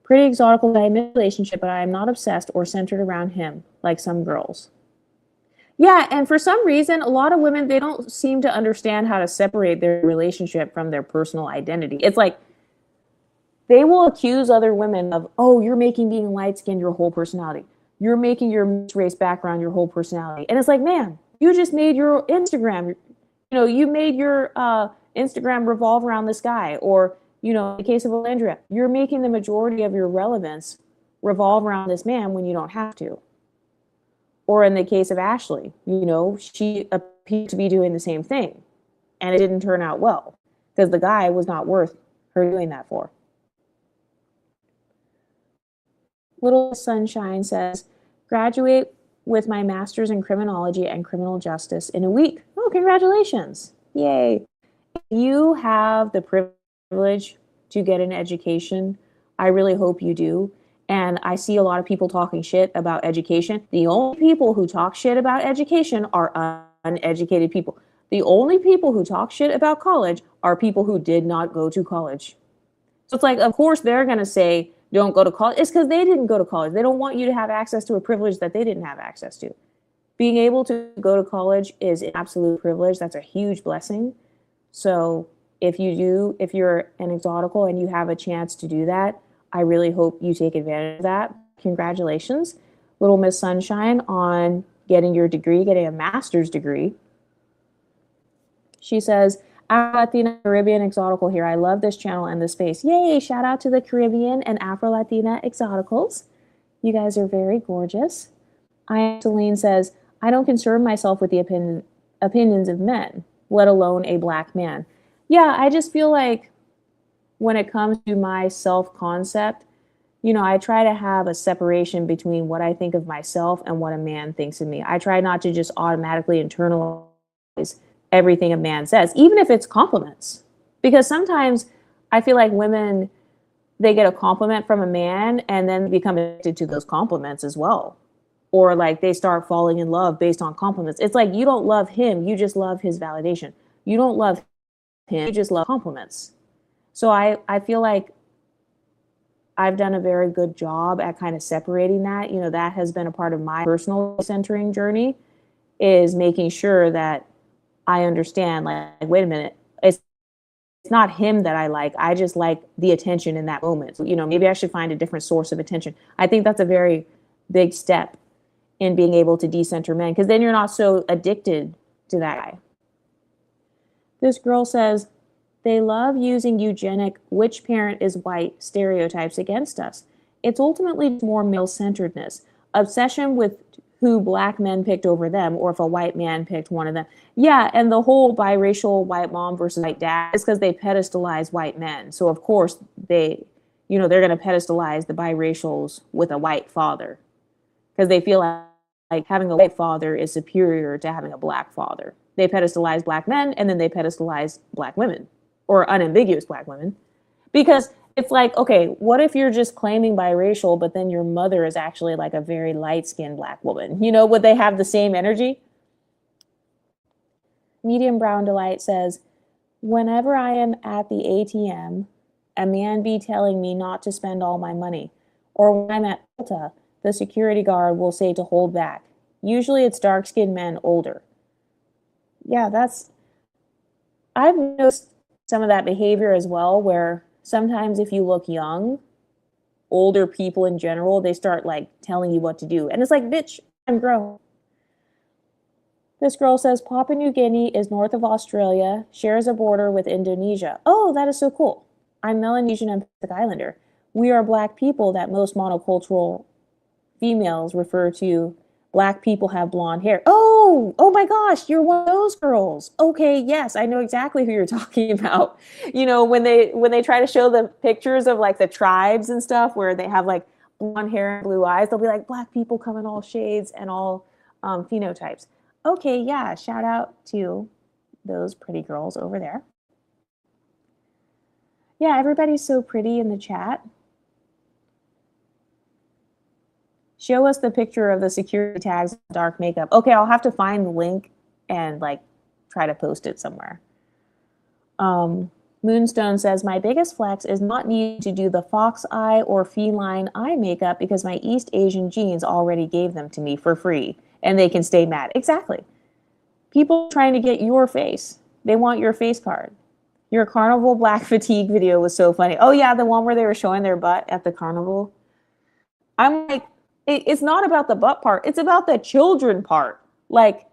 Pretty exotical guy in a relationship, but I am not obsessed or centered around him like some girls. Yeah, and for some reason, a lot of women, they don't seem to understand how to separate their relationship from their personal identity. It's like they will accuse other women of, oh, you're making being light-skinned your whole personality. You're making your mixed race background your whole personality. And it's like, man, you just made your Instagram, you made your Instagram revolve around this guy. Or, in the case of Alandria, you're making the majority of your relevance revolve around this man when you don't have to. Or in the case of Ashlee, she appeared to be doing the same thing. And it didn't turn out well because the guy was not worth her doing that for. Little Sunshine says, graduate with my master's in criminology and criminal justice in a week. Oh, congratulations. Yay. You have the privilege to get an education. I really hope you do. And I see a lot of people talking shit about education. The only people who talk shit about education are uneducated people. The only people who talk shit about college are people who did not go to college. So it's like, of course, they're going to say, don't go to college. It's because they didn't go to college. They don't want you to have access to a privilege that they didn't have access to. Being able to go to college is an absolute privilege. That's a huge blessing. So if you're an exotical and you have a chance to do that, I really hope you take advantage of that. Congratulations, Little Miss Sunshine, on getting your degree, getting a master's degree. She says, Afro-Latina Caribbean Exotical here. I love this channel and this space. Yay, shout out to the Caribbean and Afro-Latina Exoticals. You guys are very gorgeous. Celine says, I don't concern myself with the opinions of men, let alone a black man. Yeah, I just feel like when it comes to my self-concept, I try to have a separation between what I think of myself and what a man thinks of me. I try not to just automatically internalize everything a man says, even if it's compliments. Because sometimes I feel like women, they get a compliment from a man and then become addicted to those compliments as well. Or like they start falling in love based on compliments. It's like you don't love him, you just love his validation. You don't love him, you just love compliments. So I feel like I've done a very good job at kind of separating that. That has been a part of my personal centering journey, is making sure that I understand, like, wait a minute, it's not him that I like. I just like the attention in that moment. So, maybe I should find a different source of attention. I think that's a very big step in being able to decenter men, because then you're not so addicted to that guy. This girl says, they love using eugenic, which parent is white stereotypes against us. It's ultimately more male-centeredness, obsession with who black men picked over them, or if a white man picked one of them. Yeah, and the whole biracial white mom versus white dad is because they pedestalize white men. So of course they're going to pedestalize the biracials with a white father, because they feel like having a white father is superior to having a black father. They pedestalize black men, and then they pedestalize black women, or unambiguous black women, because it's like, okay, what if you're just claiming biracial, but then your mother is actually like a very light-skinned black woman? Would they have the same energy? Medium Brown Delight says, whenever I am at the ATM, a man be telling me not to spend all my money. Or when I'm at Ulta, the security guard will say to hold back. Usually it's dark-skinned men older. Yeah, I've noticed some of that behavior as well, where sometimes if you look young, older people in general, they start like telling you what to do. And it's like, bitch, I'm grown. This girl says Papua New Guinea is north of Australia, shares a border with Indonesia. Oh, that is so cool. I'm Melanesian and Pacific Islander. We are Black people that most monocultural females refer to. Black people have blonde hair. Oh my gosh, you're one of those girls. Okay, yes, I know exactly who you're talking about. You know, when they try to show the pictures of like the tribes and stuff where they have like blonde hair and blue eyes, they'll be like, Black people come in all shades and all phenotypes. Okay, yeah, shout out to those pretty girls over there. Yeah, everybody's so pretty in the chat. Show us the picture of the security tags, dark makeup. Okay, I'll have to find the link and like try to post it somewhere. Moonstone says, my biggest flex is not needing to do the fox eye or feline eye makeup because my East Asian genes already gave them to me for free and they can stay mad. Exactly. People trying to get your face. They want your face card. Your carnival black fatigue video was so funny. Oh yeah, the one where they were showing their butt at the carnival. I'm like, it's not about the butt part. It's about the children part. Like,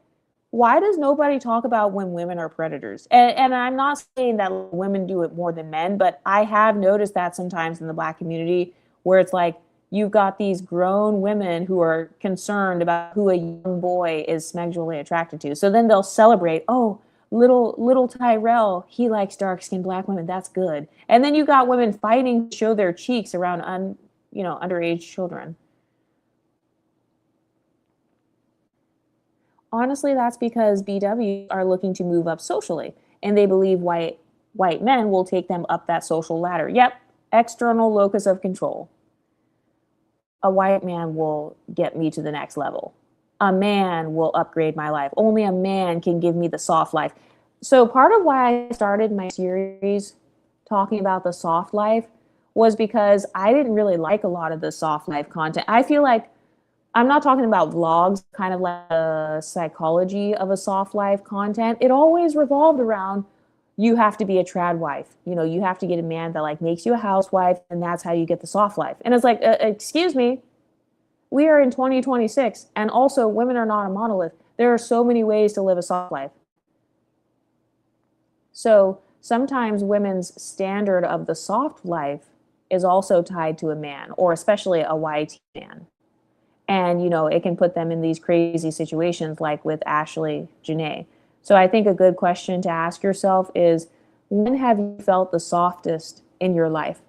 why does nobody talk about when women are predators? And I'm not saying that women do it more than men, but I have noticed that sometimes in the Black community where it's like, you've got these grown women who are concerned about who a young boy is sexually attracted to. So then they'll celebrate, oh, little Tyrell, he likes dark-skinned Black women. That's good. And then you got women fighting to show their cheeks around underage children. Honestly, that's because BWs are looking to move up socially, and they believe white men will take them up that social ladder. Yep, external locus of control. A white man will get me to the next level. A man will upgrade my life. Only a man can give me the soft life. So part of why I started my series talking about the soft life was because I didn't really like a lot of the soft life content. I feel like I'm not talking about vlogs, kind of like a psychology of a soft life content. It always revolved around you have to be a trad wife. You know, you have to get a man that like makes you a housewife, and that's how you get the soft life. And it's like, excuse me, we are in 2026, and also women are not a monolith. There are so many ways to live a soft life. So sometimes women's standard of the soft life is also tied to a man, or especially a white man. And, you know, it can put them in these crazy situations like with Ashley Jana. So I think a good question to ask yourself is, when have you felt the softest in your life?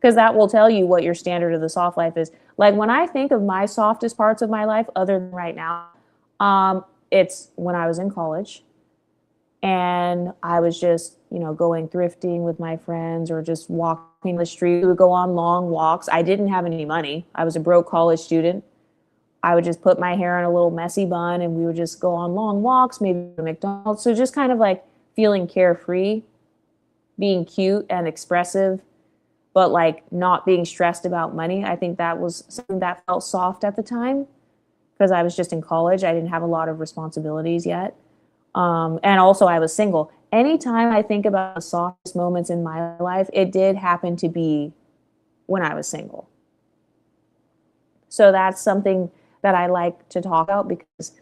Because that will tell you what your standard of the soft life is. Like when I think of my softest parts of my life, other than right now, it's when I was in college and I was just, you know, going thrifting with my friends or just walking the street. We would go on long walks. I didn't have any money. I was a broke college student. I would just put my hair in a little messy bun and we would just go on long walks, maybe to McDonald's. So just kind of like feeling carefree, being cute and expressive, but like not being stressed about money. I think that was something that felt soft at the time because I was just in college. I didn't have a lot of responsibilities yet. And also I was single. Anytime I think about the softest moments in my life, it did happen to be when I was single. So that's something that I like to talk about because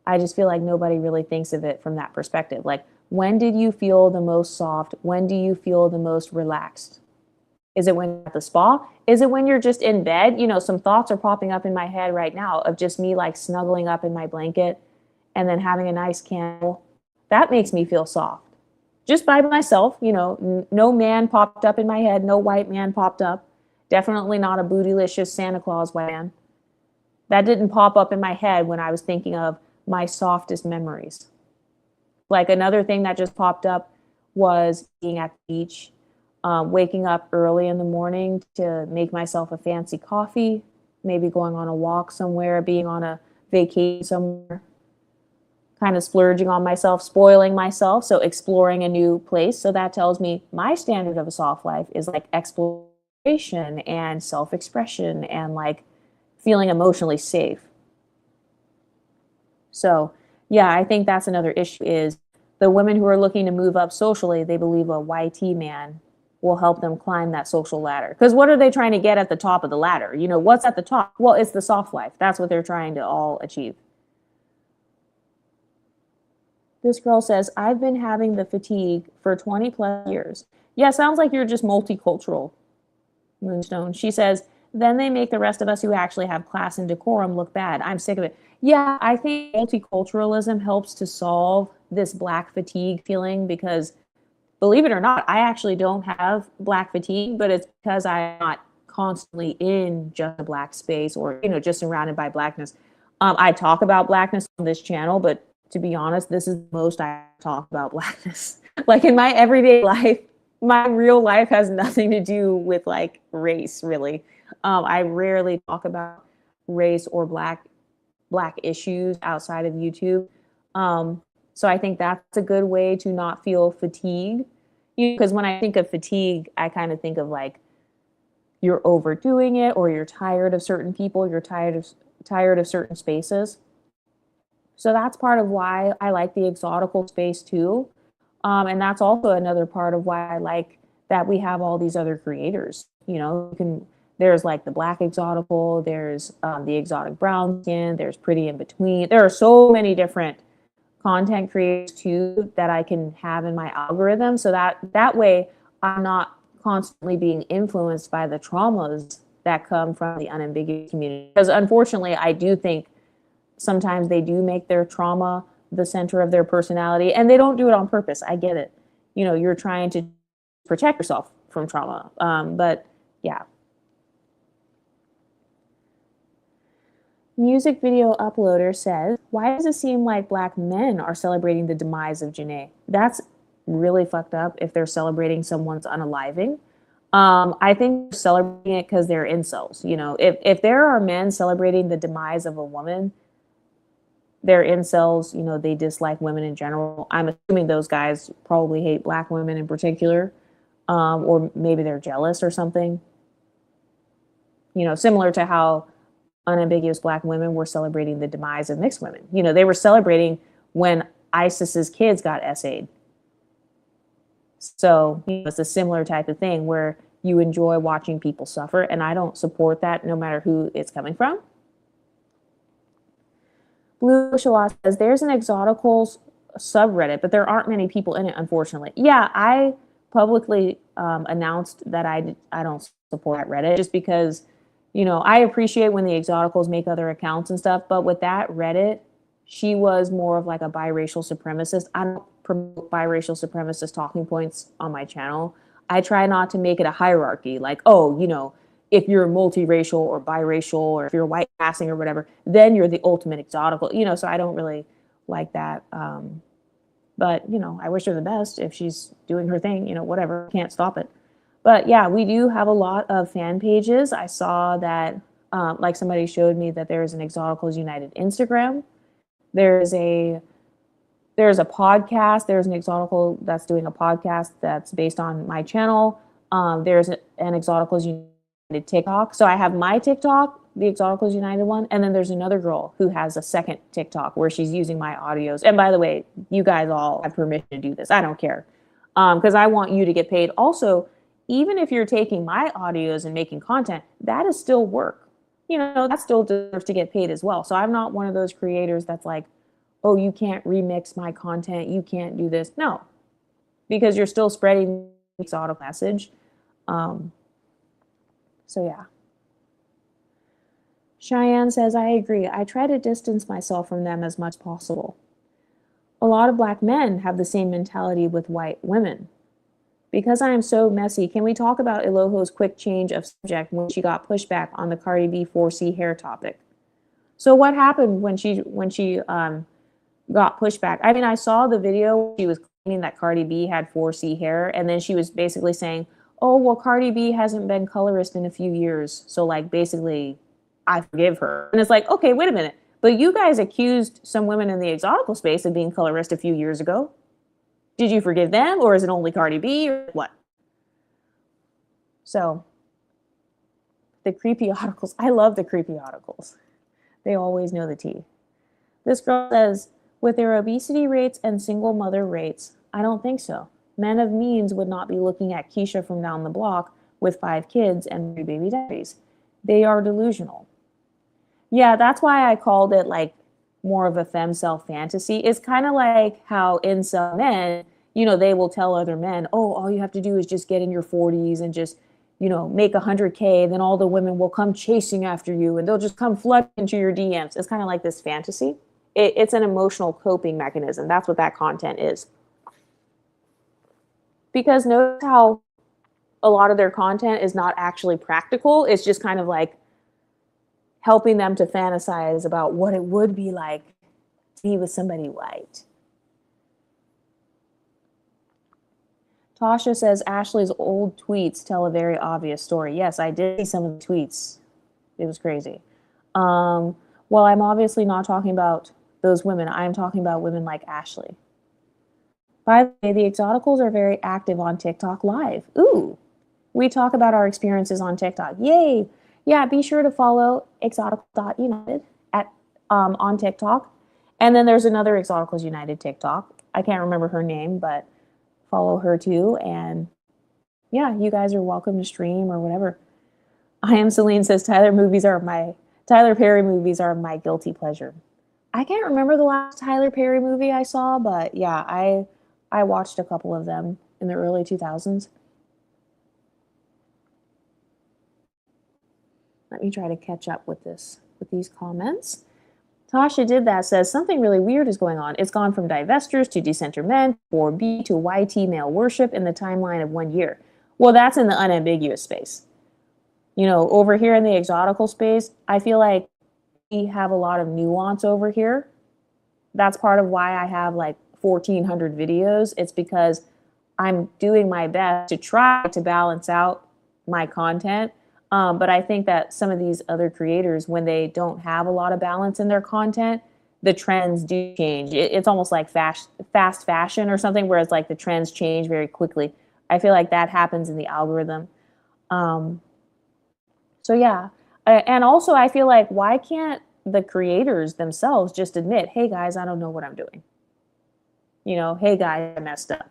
I just feel like nobody really thinks of it from that perspective. Like, when did you feel the most soft? When do you feel the most relaxed? Is it when you're at the spa? Is it when you're just in bed? You know, some thoughts are popping up in my head right now of just me like snuggling up in my blanket and then having a nice candle. That makes me feel soft. Just by myself, you know, no man popped up in my head. No white man popped up. Definitely not a bootylicious Santa Claus white man. That didn't pop up in my head when I was thinking of my softest memories. Like another thing that just popped up was being at the beach, waking up early in the morning to make myself a fancy coffee, maybe going on a walk somewhere, being on a vacation somewhere. kind of splurging on myself, spoiling myself, so exploring a new place. So that tells me my standard of a soft life is like exploration and self-expression and like feeling emotionally safe. So yeah, I think that's another issue is the women who are looking to move up socially, they believe a YT man will help them climb that social ladder. Because what are they trying to get at the top of the ladder? You know, what's at the top? Well, it's the soft life. That's what they're trying to all achieve. This girl says, I've been having the fatigue for 20 plus years. Yeah, sounds like you're just multicultural, Moonstone. She says, then they make the rest of us who actually have class and decorum look bad. I'm sick of it. Yeah, I think multiculturalism helps to solve this Black fatigue feeling because, believe it or not, I actually don't have Black fatigue, but it's because I'm not constantly in just a Black space or, you know, just surrounded by Blackness. I talk about Blackness on this channel, but to be honest, this is the most I talk about Blackness. Like in my everyday life, my real life has nothing to do with like race, really. I rarely talk about race or black issues outside of YouTube. So I think that's a good way to not feel fatigue. Because when I think of fatigue, I kind of think of like you're overdoing it, or you're tired of certain people, you're tired of certain spaces. So that's part of why I like the exotical space too. And that's also another part of why I like that we have all these other creators. You know, there's like the Black exotical, there's the exotic brown skin, there's pretty in between. There are so many different content creators too that I can have in my algorithm. So that way I'm not constantly being influenced by the traumas that come from the unambiguous community. Because unfortunately, I do think sometimes they do make their trauma the center of their personality, and they don't do it on purpose. I get it. You know, you're trying to protect yourself from trauma. But yeah. Music video uploader says, why does it seem like Black men are celebrating the demise of Jenae? That's really fucked up if they're celebrating someone's unaliving. I think they're celebrating it because they're incels. You know, if there are men celebrating the demise of a woman, they're incels, you know, they dislike women in general. I'm assuming those guys probably hate Black women in particular, or maybe they're jealous or something. You know, similar to how unambiguous Black women were celebrating the demise of mixed women. You know, they were celebrating when ISIS's kids got SA'd. So you know, it's a similar type of thing where you enjoy watching people suffer, and I don't support that no matter who it's coming from. Blue Shala says, there's an exoticals subreddit, but there aren't many people in it, unfortunately. Yeah, I publicly announced that I don't support that Reddit just because, you know, I appreciate when the exoticals make other accounts and stuff, but with that Reddit, she was more of like a biracial supremacist. I don't promote biracial supremacist talking points on my channel. I try not to make it a hierarchy, like, oh, you know, if you're multiracial or biracial, or if you're white passing or whatever, then you're the ultimate exotical, you know, so I don't really like that. But, you know, I wish her the best if she's doing her thing, you know, whatever, can't stop it. But yeah, we do have a lot of fan pages. I saw that, like somebody showed me that there's an Exoticals United Instagram. There's a podcast. There's an exotical that's doing a podcast that's based on my channel. There's an Exoticals United TikTok. So I have my TikTok, the Exoticals United one, and then there's another girl who has a second TikTok where she's using my audios. And by the way, you guys all have permission to do this. I don't care. Because I want you to get paid. Also, even if you're taking my audios and making content, that is still work. You know, that still deserves to get paid as well. So I'm not one of those creators that's like, oh, you can't remix my content, you can't do this. No, because you're still spreading the exotic message. So yeah. Cheyenne says, I agree. I try to distance myself from them as much as possible. A lot of Black men have the same mentality with white women. Because I am so messy, can we talk about Eloho's quick change of subject when she got pushback on the Cardi B 4C hair topic? So what happened when she got pushback? I mean, I saw the video. She was claiming that Cardi B had 4C hair, and then she was basically saying, oh, well, Cardi B hasn't been colorist in a few years, so like basically I forgive her. And it's like, okay, wait a minute. But you guys accused some women in the exotical space of being colorist a few years ago. Did you forgive them, or is it only Cardi B, or what? So, the creepyoticals. I love the creepyoticals. They always know the tea. This girl says, with their obesity rates and single mother rates, I don't think so. Men of means would not be looking at Keisha from down the block with 5 kids and 3 baby daddies. They are delusional. Yeah, that's why I called it like more of a femcel fantasy. It's kind of like how incel men, you know, they will tell other men, oh, all you have to do is just get in your 40s and just, you know, make 100K, then all the women will come chasing after you and they'll just come flooding into your DMs. It's kind of like this fantasy. It's an emotional coping mechanism. That's what that content is. Because notice how a lot of their content is not actually practical. It's just kind of like helping them to fantasize about what it would be like to be with somebody white. Tasha says Ashley's old tweets tell a very obvious story. Yes, I did see some of the tweets. It was crazy. Well, I'm obviously not talking about those women. I'm talking about women like Ashlee. By the way, the Exoticals are very active on TikTok Live. Ooh, we talk about our experiences on TikTok. Yay! Yeah, be sure to follow exotical.united on TikTok. And then there's another Exoticals United TikTok. I can't remember her name, but follow her too. And yeah, you guys are welcome to stream or whatever. I am Celine says Tyler Perry movies are my guilty pleasure. I can't remember the last Tyler Perry movie I saw, but yeah, I watched a couple of them in the early 2000s. Let me try to catch up with these comments. Tasha did that says something really weird is going on. It's gone from divestors to decenter men, 4B to YT male worship in the timeline of 1 year. Well, that's in the unambiguous space. You know, over here in the exotical space, I feel like we have a lot of nuance over here. That's part of why I have like 1,400 videos. It's because I'm doing my best to try to balance out my content. But I think that some of these other creators, when they don't have a lot of balance in their content, the trends do change. It's almost like fast fashion or something, where it's like the trends change very quickly. I feel like that happens in the algorithm. So yeah. And also I feel like, why can't the creators themselves just admit, hey guys, I don't know what I'm doing. You know, hey guys, I messed up.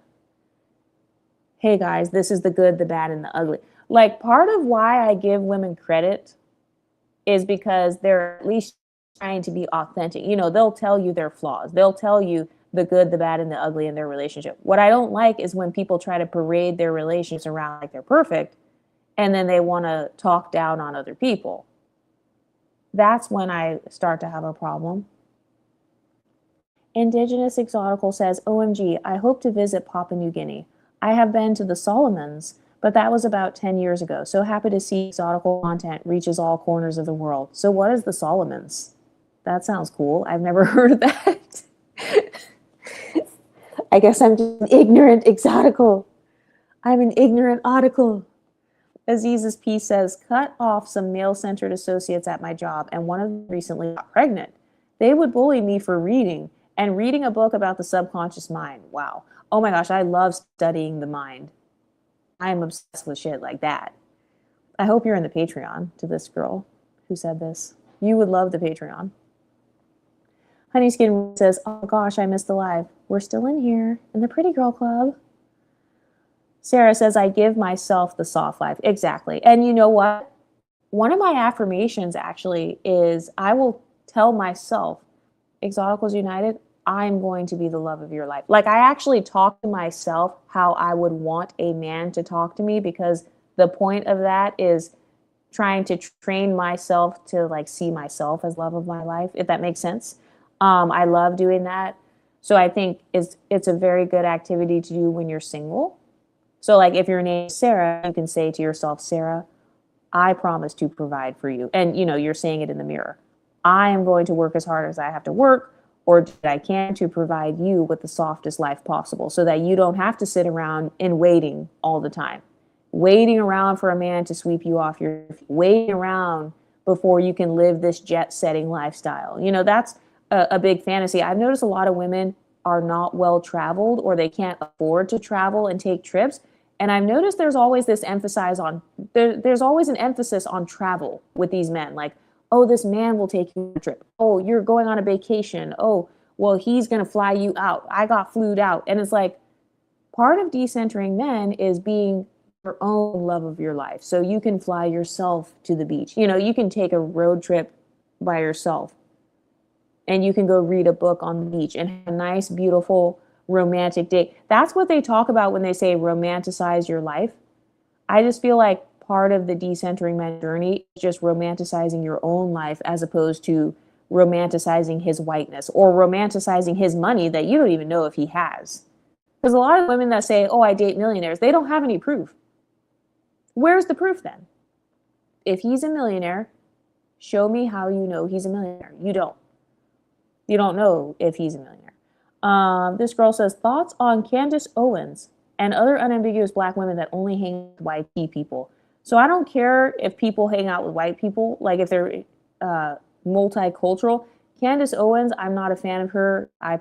Hey guys, this is the good, the bad, and the ugly. Like, part of why I give women credit is because they're at least trying to be authentic. You know, they'll tell you their flaws. They'll tell you the good, the bad, and the ugly in their relationship. What I don't like is when people try to parade their relationships around like they're perfect, and then they want to talk down on other people. That's when I start to have a problem. Indigenous Exotical says, OMG, I hope to visit Papua New Guinea. I have been to the Solomons, but that was about 10 years ago. So happy to see exotical content reaches all corners of the world. So what is the Solomons? That sounds cool. I've never heard of that. I guess I'm just an ignorant exotical. I'm an ignorant article. Aziz's piece says, cut off some male-centered associates at my job, and one of them recently got pregnant. They would bully me for reading a book about the subconscious mind. Wow. Oh my gosh, I love studying the mind. I'm obsessed with shit like that. I hope you're in the Patreon to this girl who said this. You would love the Patreon. Honeyskin says, oh gosh, I missed the live. We're still in here in the Pretty Girl Club. Sarah says, I give myself the soft life. Exactly. And you know what? One of my affirmations actually is I will tell myself, Exoticals United, I'm going to be the love of your life. Like, I actually talk to myself how I would want a man to talk to me, because the point of that is trying to train myself to like see myself as love of my life, if that makes sense. I love doing that. So I think it's a very good activity to do when you're single. So like if your name is Sarah, you can say to yourself, Sarah, I promise to provide for you. And you know, you're saying it in the mirror. I am going to work as hard as I have to work, or that I can, to provide you with the softest life possible, so that you don't have to sit around in waiting all the time. Waiting around for a man to sweep you off your feet. Waiting around before you can live this jet-setting lifestyle. You know, that's a big fantasy. I've noticed a lot of women are not well traveled, or they can't afford to travel and take trips. And I've noticed there's always this there's always an emphasis on travel with these men. Like, oh, this man will take you on a trip. Oh, you're going on a vacation. Oh, well, he's going to fly you out. I got flued out. And it's like, part of decentering men is being your own love of your life. So you can fly yourself to the beach. You know, you can take a road trip by yourself, and you can go read a book on the beach and have a nice, beautiful, romantic date. That's what they talk about when they say romanticize your life. I just feel like part of the decentering man journey is just romanticizing your own life, as opposed to romanticizing his whiteness or romanticizing his money that you don't even know if he has. Because a lot of women that say, oh, I date millionaires, they don't have any proof. Where's the proof then? If he's a millionaire, show me how you know he's a millionaire. You don't. You don't know if he's a millionaire. This girl says, thoughts on Candace Owens and other unambiguous Black women that only hang with white people. So I don't care if people hang out with white people, like if they're multicultural. Candace Owens, I'm not a fan of her. I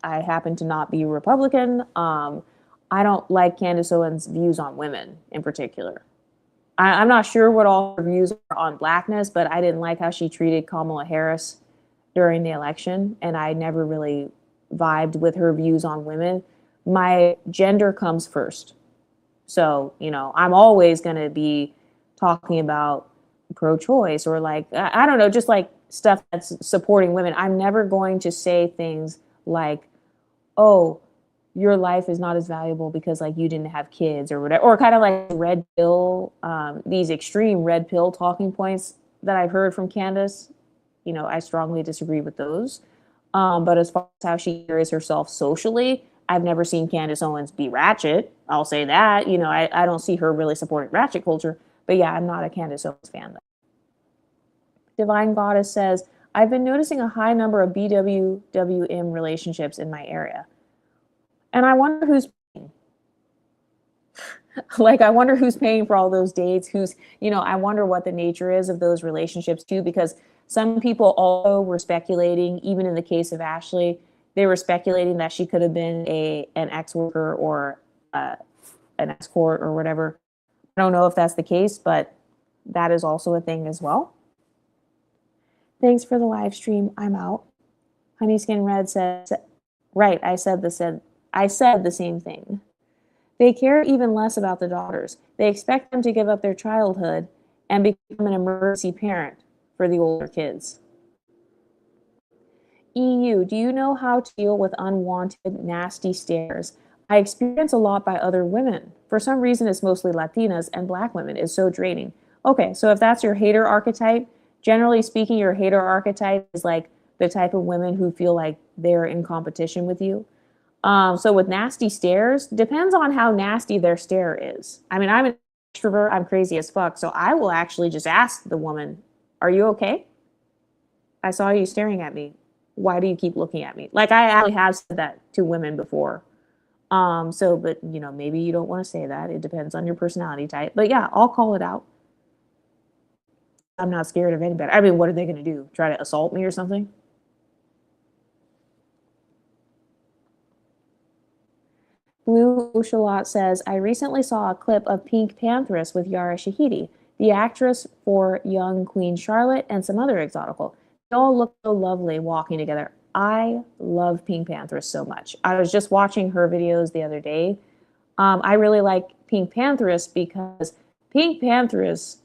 happen to not be Republican. I don't like Candace Owens' views on women in particular. I'm not sure what all her views are on Blackness, but I didn't like how she treated Kamala Harris during the election, and I never really vibed with her views on women. My gender comes first. So, you know, I'm always going to be talking about pro-choice, or like, I don't know, just like stuff that's supporting women. I'm never going to say things like, oh, your life is not as valuable because like you didn't have kids or whatever, or kind of like red pill, these extreme red pill talking points that I've heard from Candace. You know, I strongly disagree with those. But as far as how she carries herself socially, I've never seen Candace Owens be ratchet. I'll say that. You know, I don't see her really supporting ratchet culture. But yeah, I'm not a Candace Owens fan, though. Divine Goddess says, I've been noticing a high number of BWWM relationships in my area. And I wonder who's paying. Like, I wonder who's paying for all those dates, I wonder what the nature is of those relationships too, because some people also were speculating, even in the case of Ashlee, they were speculating that she could have been an ex-worker or an escort or whatever. I don't know if that's the case, but that is also a thing as well. Thanks for the live stream. I'm out. Honeyskin Red says, right, I said the same thing. They care even less about the daughters. They expect them to give up their childhood and become an emergency parent for the older kids. EU, do you know how to deal with unwanted, nasty stares? I experience a lot by other women. For some reason, it's mostly Latinas and Black women. It's so draining. Okay, so if that's your hater archetype, generally speaking, your hater archetype is like the type of women who feel like they're in competition with you. So with nasty stares, depends on how nasty their stare is. I mean, I'm an extrovert, I'm crazy as fuck, so I will actually just ask the woman, are you okay? I saw you staring at me. Why do you keep looking at me? Like, I actually have said that to women before. But maybe you don't want to say that. It depends on your personality type. But yeah, I'll call it out. I'm not scared of anybody. I mean, what are they going to do? Try to assault me or something? Blue Oshalot says, I recently saw a clip of Pink Pantheress with Yara Shahidi, the actress for young Queen Charlotte and some other exotical. They all look so lovely walking together. I love Pink Pantheress so much. I was just watching her videos the other day. I really like Pink Pantheress because Pink Pantheress,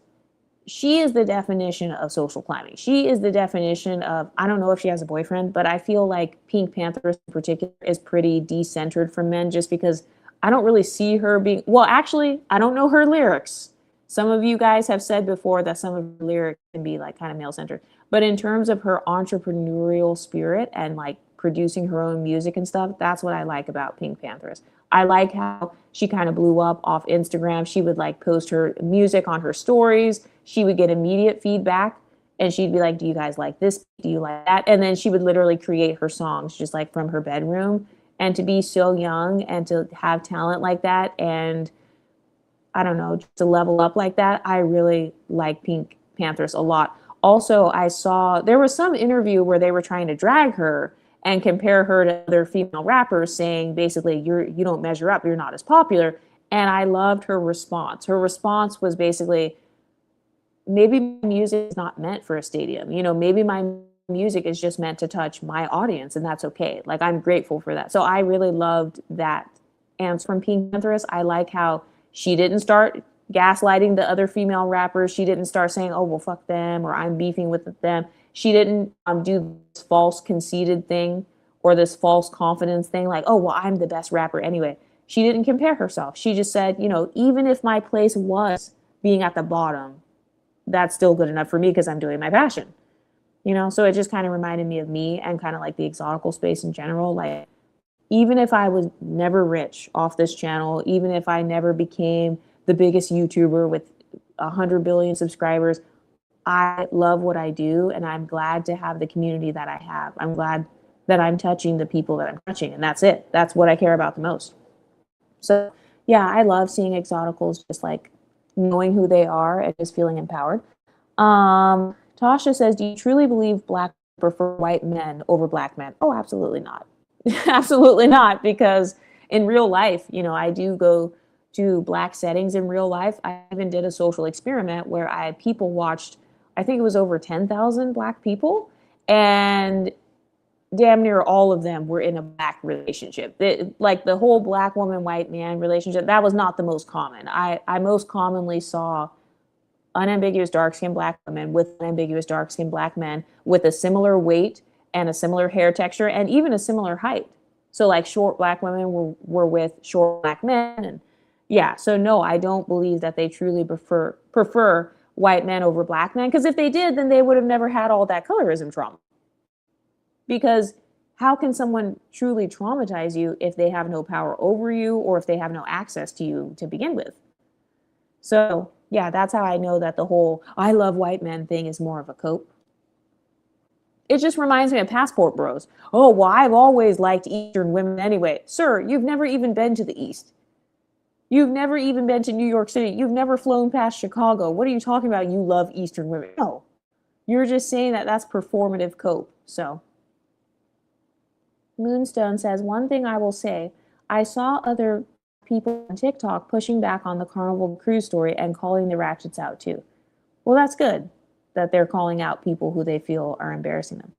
she is the definition of social climbing. She is the definition of, I don't know if she has a boyfriend, but I feel like Pink Pantheress in particular is pretty decentered from men, just because I don't really see her being, well, actually, I don't know her lyrics. Some of you guys have said before that some of her lyrics can be like kind of male-centered. But in terms of her entrepreneurial spirit and like producing her own music and stuff, that's what I like about Pink Pantheress. I like how she kind of blew up off Instagram. She would like post her music on her stories. She would get immediate feedback and she'd be like, do you guys like this? Do you like that? And then she would literally create her songs just like from her bedroom. And to be so young and to have talent like that, and I don't know, to level up like that, I really like Pink Pantheress a lot. also I saw there was some interview where they were trying to drag her and compare her to other female rappers, saying basically you don't measure up, you're not as popular. And I loved her response. Her response was basically, maybe music is not meant for a stadium. Maybe my music is just meant to touch my audience, and that's okay. Like, I'm grateful for that. So I really loved that answer from Pink Pantheress. I like how she didn't start gaslighting the other female rappers. She didn't start saying, oh, well, fuck them, or I'm beefing with them. She didn't do this false conceited thing or this false confidence thing, like, oh, well, I'm the best rapper anyway. She didn't compare herself. She just said, even if my place was being at the bottom, that's still good enough for me because I'm doing my passion. So it just kind of reminded me of me and kind of like the exotical space in general. Like, even if I was never rich off this channel, even if I never became the biggest YouTuber with 100 billion subscribers, I love what I do, and I'm glad to have the community that I have. I'm glad that I'm touching the people that I'm touching, and that's it. That's what I care about the most. So yeah, I love seeing exoticals just like knowing who they are and just feeling empowered. Tasha says, do you truly believe black prefer white men over black men? Oh, absolutely not. Absolutely not, because in real life, I do go to black settings in real life. I even did a social experiment where people watched, I think it was over 10,000 black people, and damn near all of them were in a black relationship. Like the whole black woman, white man relationship, that was not the most common. I most commonly saw unambiguous dark-skinned black women with unambiguous dark-skinned black men with a similar weight and a similar hair texture and even a similar height. So like short black women were with short black men. And yeah, so no, I don't believe that they truly prefer white men over black men, because if they did, then they would have never had all that colorism trauma. Because how can someone truly traumatize you if they have no power over you or if they have no access to you to begin with? So yeah, that's how I know that the whole I love white men thing is more of a cope. It just reminds me of Passport Bros. Oh, well, I've always liked Eastern women anyway. Sir, you've never even been to the East. You've never even been to New York City. You've never flown past Chicago. What are you talking about? You love Eastern women. No, you're just saying that that's performative cope. So Moonstone says, one thing I will say, I saw other people on TikTok pushing back on the Carnival Cruise story and calling the ratchets out too. Well, that's good that they're calling out people who they feel are embarrassing them.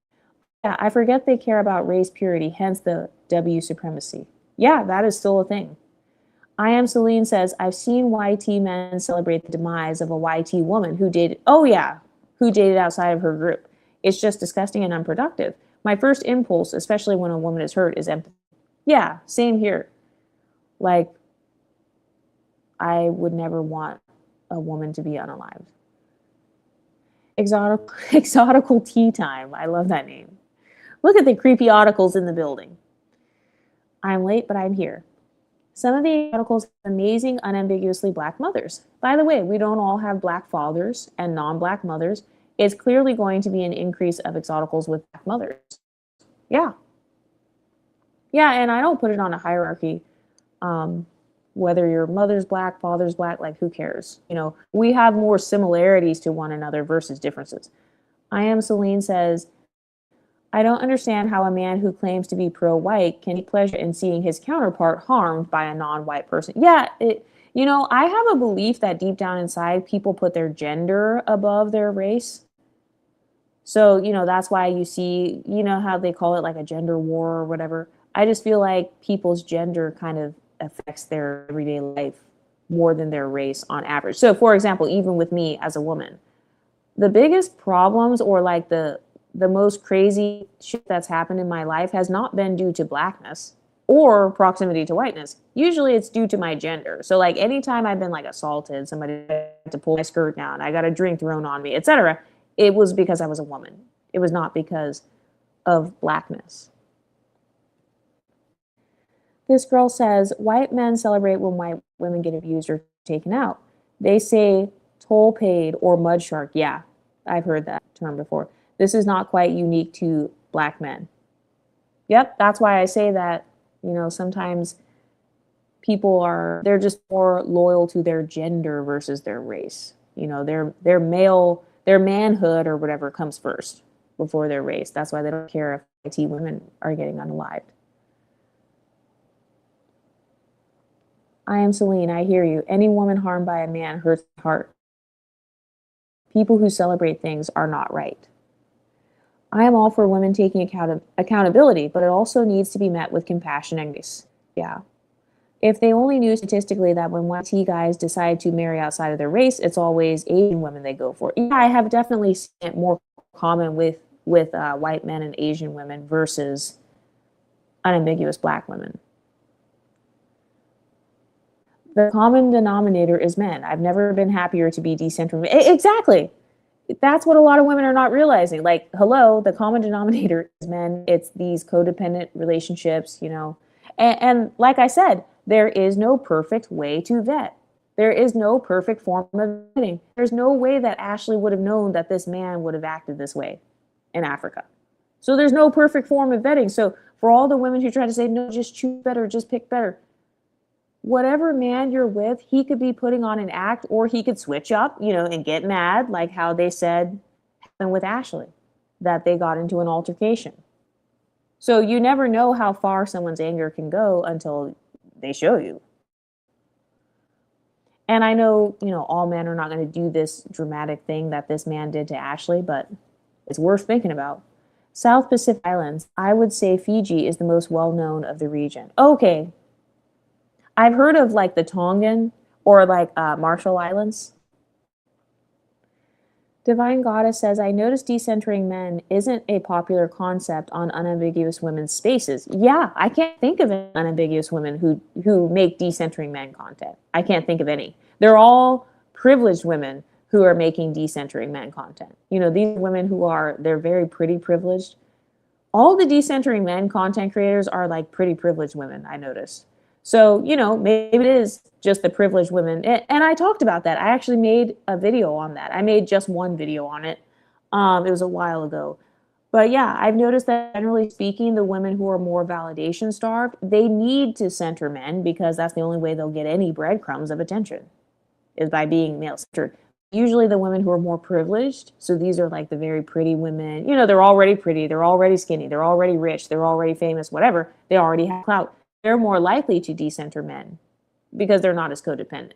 Yeah, I forget they care about race purity, hence the W supremacy. Yeah, that is still a thing. I Am Celine says, I've seen YT men celebrate the demise of a YT woman who dated outside of her group. It's just disgusting and unproductive. My first impulse, especially when a woman is hurt, is empathy. Yeah, same here. Like, I would never want a woman to be unalived. Exotical tea time. I love that name. Look at the creepyoticals in the building. I'm late, but I'm here. Some of the exoticals have amazing, unambiguously black mothers. By the way, we don't all have black fathers and non-black mothers. It's clearly going to be an increase of exoticals with black mothers. Yeah. Yeah, and I don't put it on a hierarchy. Whether your mother's black, father's black, like who cares? We have more similarities to one another versus differences. I Am Celine says, I don't understand how a man who claims to be pro-white can take pleasure in seeing his counterpart harmed by a non-white person. Yeah, I have a belief that deep down inside, people put their gender above their race. So, that's why you see, how they call it like a gender war or whatever. I just feel like people's gender kind of affects their everyday life more than their race on average. So, for example, even with me as a woman, the biggest problems or like the most crazy shit that's happened in my life has not been due to blackness or proximity to whiteness. Usually it's due to my gender. So like anytime I've been like assaulted, somebody had to pull my skirt down, I got a drink thrown on me, etc., it was because I was a woman. It was not because of blackness. This girl says, white men celebrate when white women get abused or taken out. They say toll paid or mud shark. Yeah, I've heard that term before. This is not quite unique to black men. Yep, that's why I say that, sometimes people they're just more loyal to their gender versus their race. They're their manhood or whatever comes first before their race. That's why they don't care if IT women are getting unalived. I am Celine. I hear you. Any woman harmed by a man hurts my heart. People who celebrate things are not right. I am all for women taking accountability, but it also needs to be met with compassion and grace. Yeah. If they only knew statistically that when white T guys decide to marry outside of their race, it's always Asian women they go for. Yeah, I have definitely seen it more common with white men and Asian women versus unambiguous black women. The common denominator is men. I've never been happier to be decentering. Exactly. That's what a lot of women are not realizing. Like, hello, the common denominator is men. It's these codependent relationships, you know. And like I said, there is no perfect way to vet. There is no perfect form of vetting. There's no way that Ashley would have known that this man would have acted this way in Africa. So there's no perfect form of vetting. So for all the women who try to say, no, just choose better, just pick better. Whatever man you're with, he could be putting on an act, or he could switch up, you know, and get mad, like how they said happened with Ashlee, that they got into an altercation. So you never know how far someone's anger can go until they show you. And I know, you know, all men are not going to do this dramatic thing that this man did to Ashlee, but it's worth thinking about. South Pacific Islands, I would say Fiji is the most well-known of the region. Okay. I've heard of like the Tongan or like Marshall Islands. Divine Goddess says, I noticed decentering men isn't a popular concept on unambiguous women's spaces. Yeah, I can't think of any unambiguous women who make decentering men content. I can't think of any. They're all privileged women who are making decentering men content. You know, these women they're very pretty privileged. All the decentering men content creators are like pretty privileged women, I noticed. So, you know, maybe it is just the privileged women. And I talked about that. I actually made a video on that. I made just one video on it. It was a while ago. But yeah, I've noticed that generally speaking, the women who are more validation starved, they need to center men because that's the only way they'll get any breadcrumbs of attention is by being male centered. Usually the women who are more privileged, so these are like the very pretty women, you know, they're already pretty, they're already skinny, they're already rich, they're already famous, whatever. They already have clout. They're more likely to decenter men because they're not as codependent.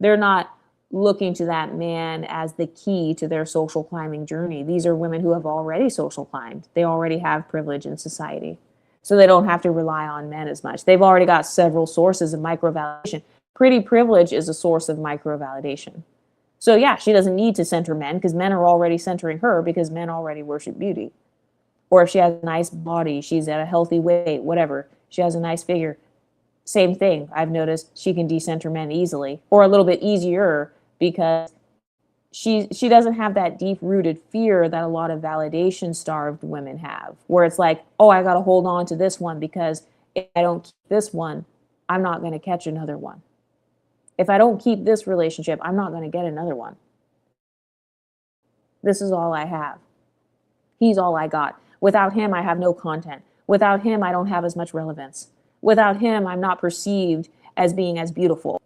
They're not looking to that man as the key to their social climbing journey. These are women who have already social climbed. They already have privilege in society. So they don't have to rely on men as much. They've already got several sources of microvalidation. Pretty privilege is a source of microvalidation. So yeah, she doesn't need to center men because men are already centering her because men already worship beauty. Or if she has a nice body, she's at a healthy weight, whatever. She has a nice figure. Same thing. I've noticed she can decenter men easily or a little bit easier because she doesn't have that deep-rooted fear that a lot of validation-starved women have, where it's like, oh, I got to hold on to this one because if I don't keep this one, I'm not going to catch another one. If I don't keep this relationship, I'm not going to get another one. This is all I have. He's all I got. Without him, I have no content. Without him, I don't have as much relevance. Without him, I'm not perceived as being as beautiful.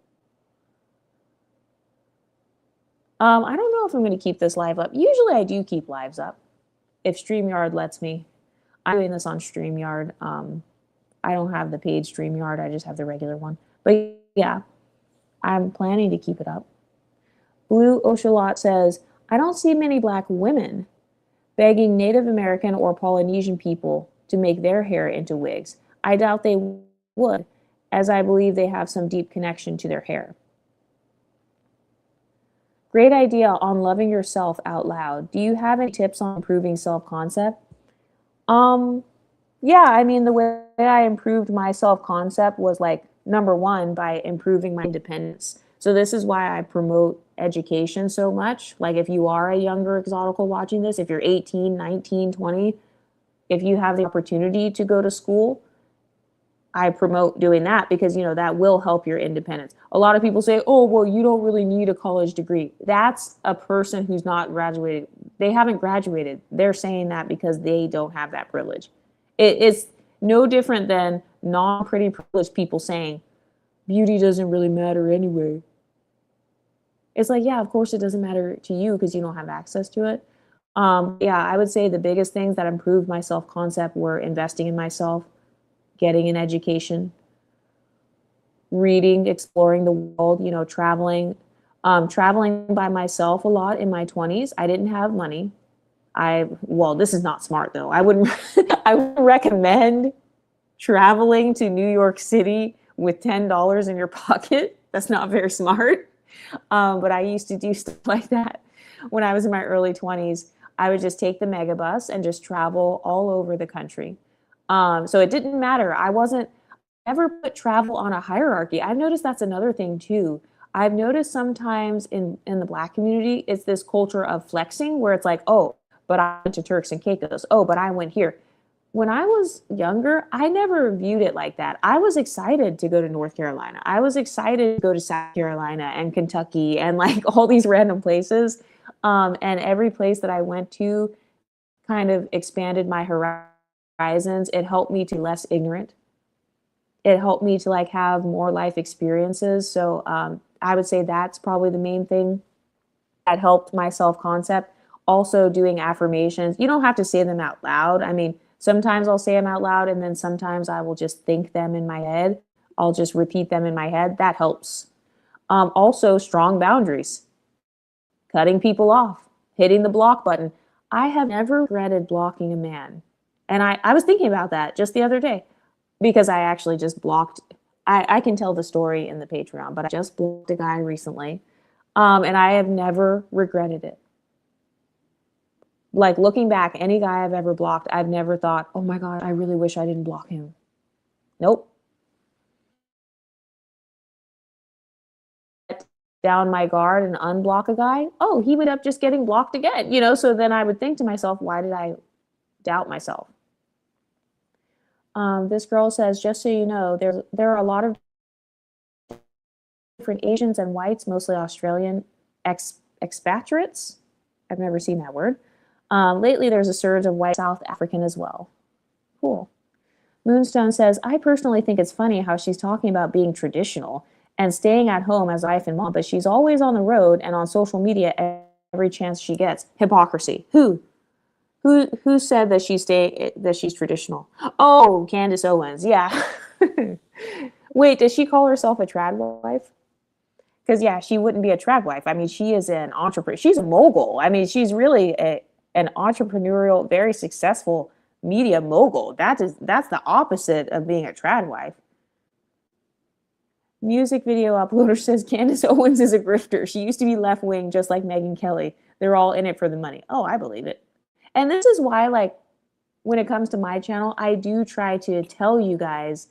I don't know if I'm going to keep this live up. Usually I do keep lives up if StreamYard lets me. I'm doing this on StreamYard. I don't have the paid StreamYard. I just have the regular one. But yeah, I'm planning to keep it up. Blue Oshalot says, I don't see many Black women begging Native American or Polynesian people to make their hair into wigs. I doubt they would, as I believe they have some deep connection to their hair. Great idea on loving yourself out loud. Do you have any tips on improving self-concept? Yeah, I mean, the way I improved my self-concept was like, number one, by improving my independence. So this is why I promote education so much. Like if you are a younger exotical watching this, if you're 18, 19, 20, if you have the opportunity to go to school, I promote doing that because, you know, that will help your independence. A lot of people say, oh, well, you don't really need a college degree. That's a person who's not graduated. They haven't graduated. They're saying that because they don't have that privilege. It's no different than non-pretty privileged people saying, beauty doesn't really matter anyway. It's like, yeah, of course it doesn't matter to you because you don't have access to it. Yeah, I would say the biggest things that improved my self-concept were investing in myself, getting an education, reading, exploring the world, you know, traveling, traveling by myself a lot in my 20s. I didn't have money. Well, this is not smart though. I wouldn't, I wouldn't recommend traveling to New York City with $10 in your pocket. That's not very smart. But I used to do stuff like that when I was in my early 20s. I would just take the mega bus and just travel all over the country. So it didn't matter. I wasn't ever put travel on a hierarchy. I've noticed that's another thing too. I've noticed sometimes in the Black community, it's this culture of flexing where it's like, oh, but I went to Turks and Caicos. Oh, but I went here. When I was younger, I never viewed it like that. I was excited to go to North Carolina. I was excited to go to South Carolina and Kentucky and like all these random places. And every place that I went to kind of expanded my horizons. It helped me to be less ignorant. It helped me to like have more life experiences. So I would say that's probably the main thing that helped my self-concept. Also doing affirmations. You don't have to say them out loud. I mean, sometimes I'll say them out loud and then sometimes I will just think them in my head. I'll just repeat them in my head. That helps. Also, strong boundaries, cutting people off, hitting the block button. I have never regretted blocking a man. And I was thinking about that just the other day because I actually just blocked. I can tell the story in the Patreon, but I just blocked a guy recently. And I have never regretted it. Like looking back, any guy I've ever blocked, I've never thought, oh my God, I really wish I didn't block him. Nope. Down my guard and unblock a guy. Oh, he would end up just getting blocked again, you know? So then I would think to myself, why did I doubt myself? This girl says, just so you know, there are a lot of different Asians and whites, mostly Australian expatriates. I've never seen that word. Lately, there's a surge of white South African as well. Cool. Moonstone says, I personally think it's funny how she's talking about being traditional and staying at home as wife and mom, but she's always on the road and on social media every chance she gets. Hypocrisy. Who said that she's traditional? Oh, Candace Owens. Yeah. Wait, does she call herself a trad wife? Because yeah, she wouldn't be a trad wife. I mean, she is an entrepreneur. She's a mogul. I mean, she's really an entrepreneurial, very successful media mogul. That's the opposite of being a trad wife. Music video uploader says Candace Owens is a grifter. She used to be left wing, just like Megyn Kelly. They're all in it for the money. Oh, I believe it. And this is why, like, when it comes to my channel, I do try to tell you guys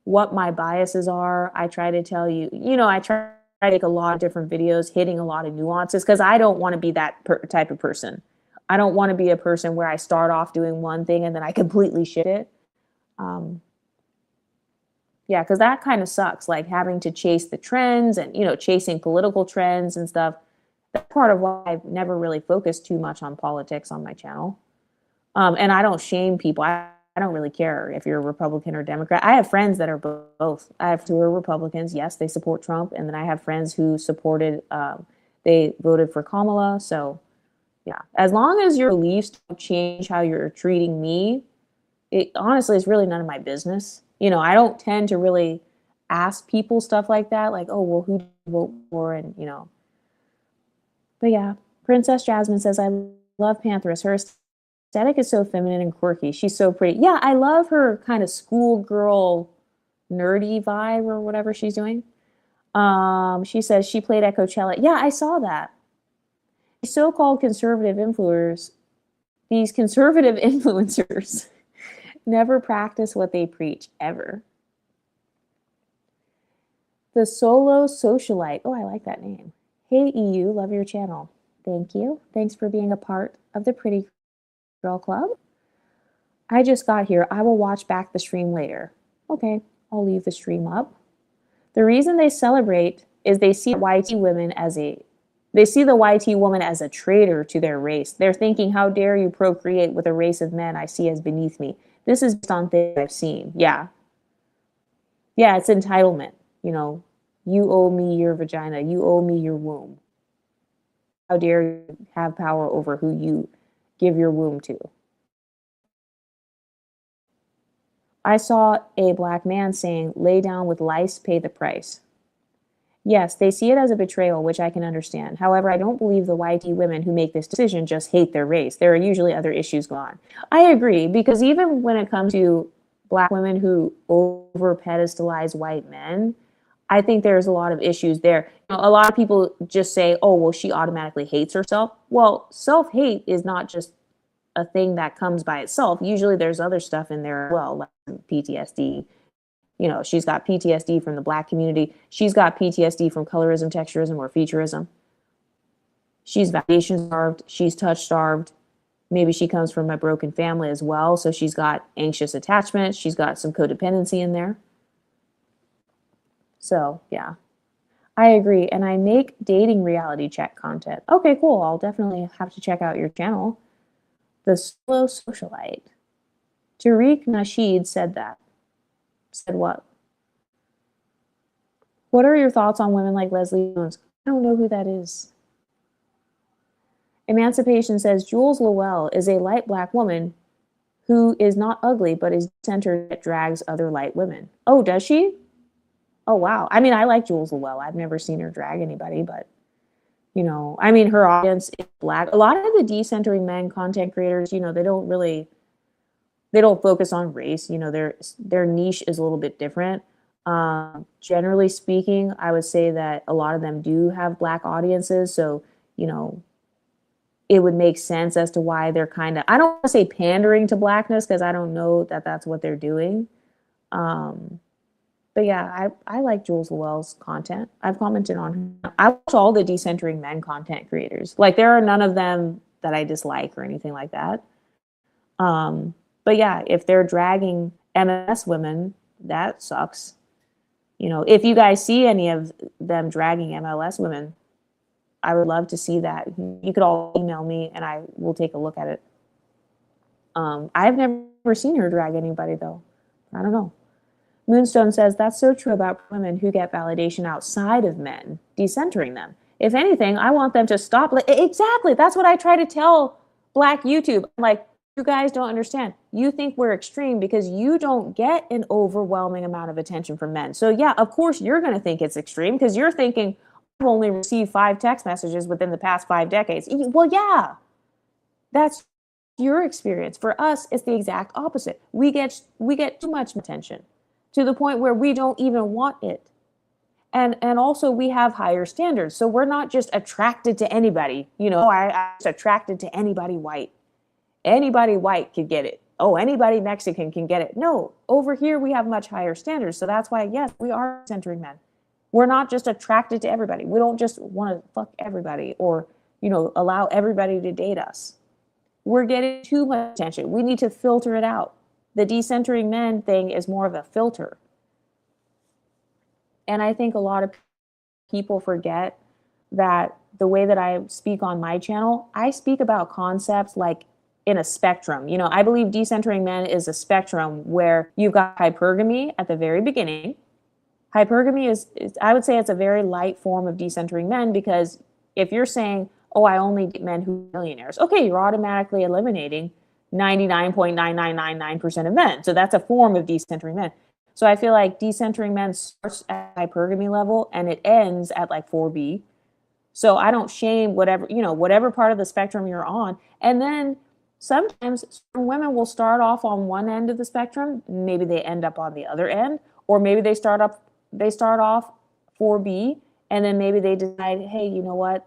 what my biases are. I try to tell you, you know, I try to make a lot of different videos hitting a lot of nuances because I don't want to be that type of person. I don't want to be a person where I start off doing one thing and then I completely shit it. Yeah, because that kind of sucks, like having to chase the trends and, you know, chasing political trends and stuff. That's part of why I've never really focused too much on politics on my channel. And I don't shame people. I don't really care if you're a Republican or Democrat. I have friends that are both. I have two are Republicans. Yes, they support Trump. And then I have friends who supported, they voted for Kamala. So yeah, as long as your beliefs don't change how you're treating me, it honestly is really none of my business. You know, I don't tend to really ask people stuff like that. Like, oh, well, who do you vote for? And, you know, but yeah, Princess Jasmine says, I love Panthers. Her aesthetic is so feminine and quirky. She's so pretty. Yeah, I love her kind of schoolgirl nerdy vibe or whatever she's doing. She says she played at Coachella. Yeah, I saw that. So-called conservative influencers, these conservative influencers never practice what they preach, ever. The Solo Socialite. Oh, I like that name. Hey, EU, love your channel. Thank you. Thanks for being a part of the Pretty Girl Club. I just got here. I will watch back the stream later. Okay, I'll leave the stream up. The reason they celebrate is they see YT women as they see the YT woman as a traitor to their race. They're thinking, how dare you procreate with a race of men I see as beneath me. This is based on things I've seen. Yeah. Yeah, it's entitlement. You know, you owe me your vagina. You owe me your womb. How dare you have power over who you give your womb to? I saw a Black man saying, lay down with lice, pay the price. Yes, they see it as a betrayal, which I can understand. However, I don't believe the YT women who make this decision just hate their race. There are usually other issues going on. I agree, because even when it comes to Black women who over pedestalize white men, I think there's a lot of issues there. A lot of people just say, oh, well, she automatically hates herself. Well, self-hate is not just a thing that comes by itself. Usually there's other stuff in there as well, like PTSD. She's got PTSD from the Black community. She's got PTSD from colorism, texturism, or featureism. She's validation starved. She's touch starved. Maybe she comes from a broken family as well. So she's got anxious attachment. She's got some codependency in there. So yeah, I agree. And I make dating reality check content. Okay, cool. I'll definitely have to check out your channel. The Slow Socialite. Tariq Nasheed said that. Said what? What are your thoughts on women like Leslie Jones? I don't know who that is. Emancipation says Jules Lowell is a light Black woman who is not ugly, but is centered that drags other light women. Oh, does she? Oh, wow. I mean, I like Jules Lowell. I've never seen her drag anybody, but her audience is Black. A lot of the decentering men content creators, they don't focus on race. Their niche is a little bit different. Generally speaking, I would say that a lot of them do have Black audiences. So, it would make sense as to why they're kind of, I don't want to say pandering to Blackness, because I don't know that that's what they're doing. But yeah, I like Jules Lowell's content. I've commented on her. I watch all the decentering men content creators. Like, there are none of them that I dislike or anything like that. But yeah, if they're dragging MS women, that sucks. If you guys see any of them dragging MLS women, I would love to see that. You could all email me and I will take a look at it. I've never seen her drag anybody though. I don't know. Moonstone says, that's so true about women who get validation outside of men, decentering them. If anything, I want them to stop. Exactly. That's what I try to tell Black YouTube. I'm like, you guys don't understand. You think we're extreme because you don't get an overwhelming amount of attention from men. So yeah, of course you're going to think it's extreme because you're thinking, I've only received 5 text messages within the past 5 decades. Well, yeah, that's your experience. For us, it's the exact opposite. We get too much attention to the point where we don't even want it. And also we have higher standards. So we're not just attracted to anybody. I'm just attracted to anybody white. Anybody white could get it. Oh, anybody Mexican can get it. No, over here we have much higher standards. So that's why, yes, we are centering men. We're not just attracted to everybody. We don't just want to fuck everybody or, allow everybody to date us. We're getting too much attention. We need to filter it out. The decentering men thing is more of a filter. And I think a lot of people forget that the way that I speak on my channel, I speak about concepts like in a spectrum. I believe decentering men is a spectrum where you've got hypergamy at the very beginning. Hypergamy is, I would say it's a very light form of decentering men, because if you're saying, oh, I only date men who are millionaires, okay, you're automatically eliminating 99.9999% of men. So that's a form of decentering men. So I feel like decentering men starts at hypergamy level and it ends at like 4B. So I don't shame whatever part of the spectrum you're on. And then sometimes some women will start off on one end of the spectrum, maybe they end up on the other end, or maybe they start off 4B, and then maybe they decide, hey, you know what,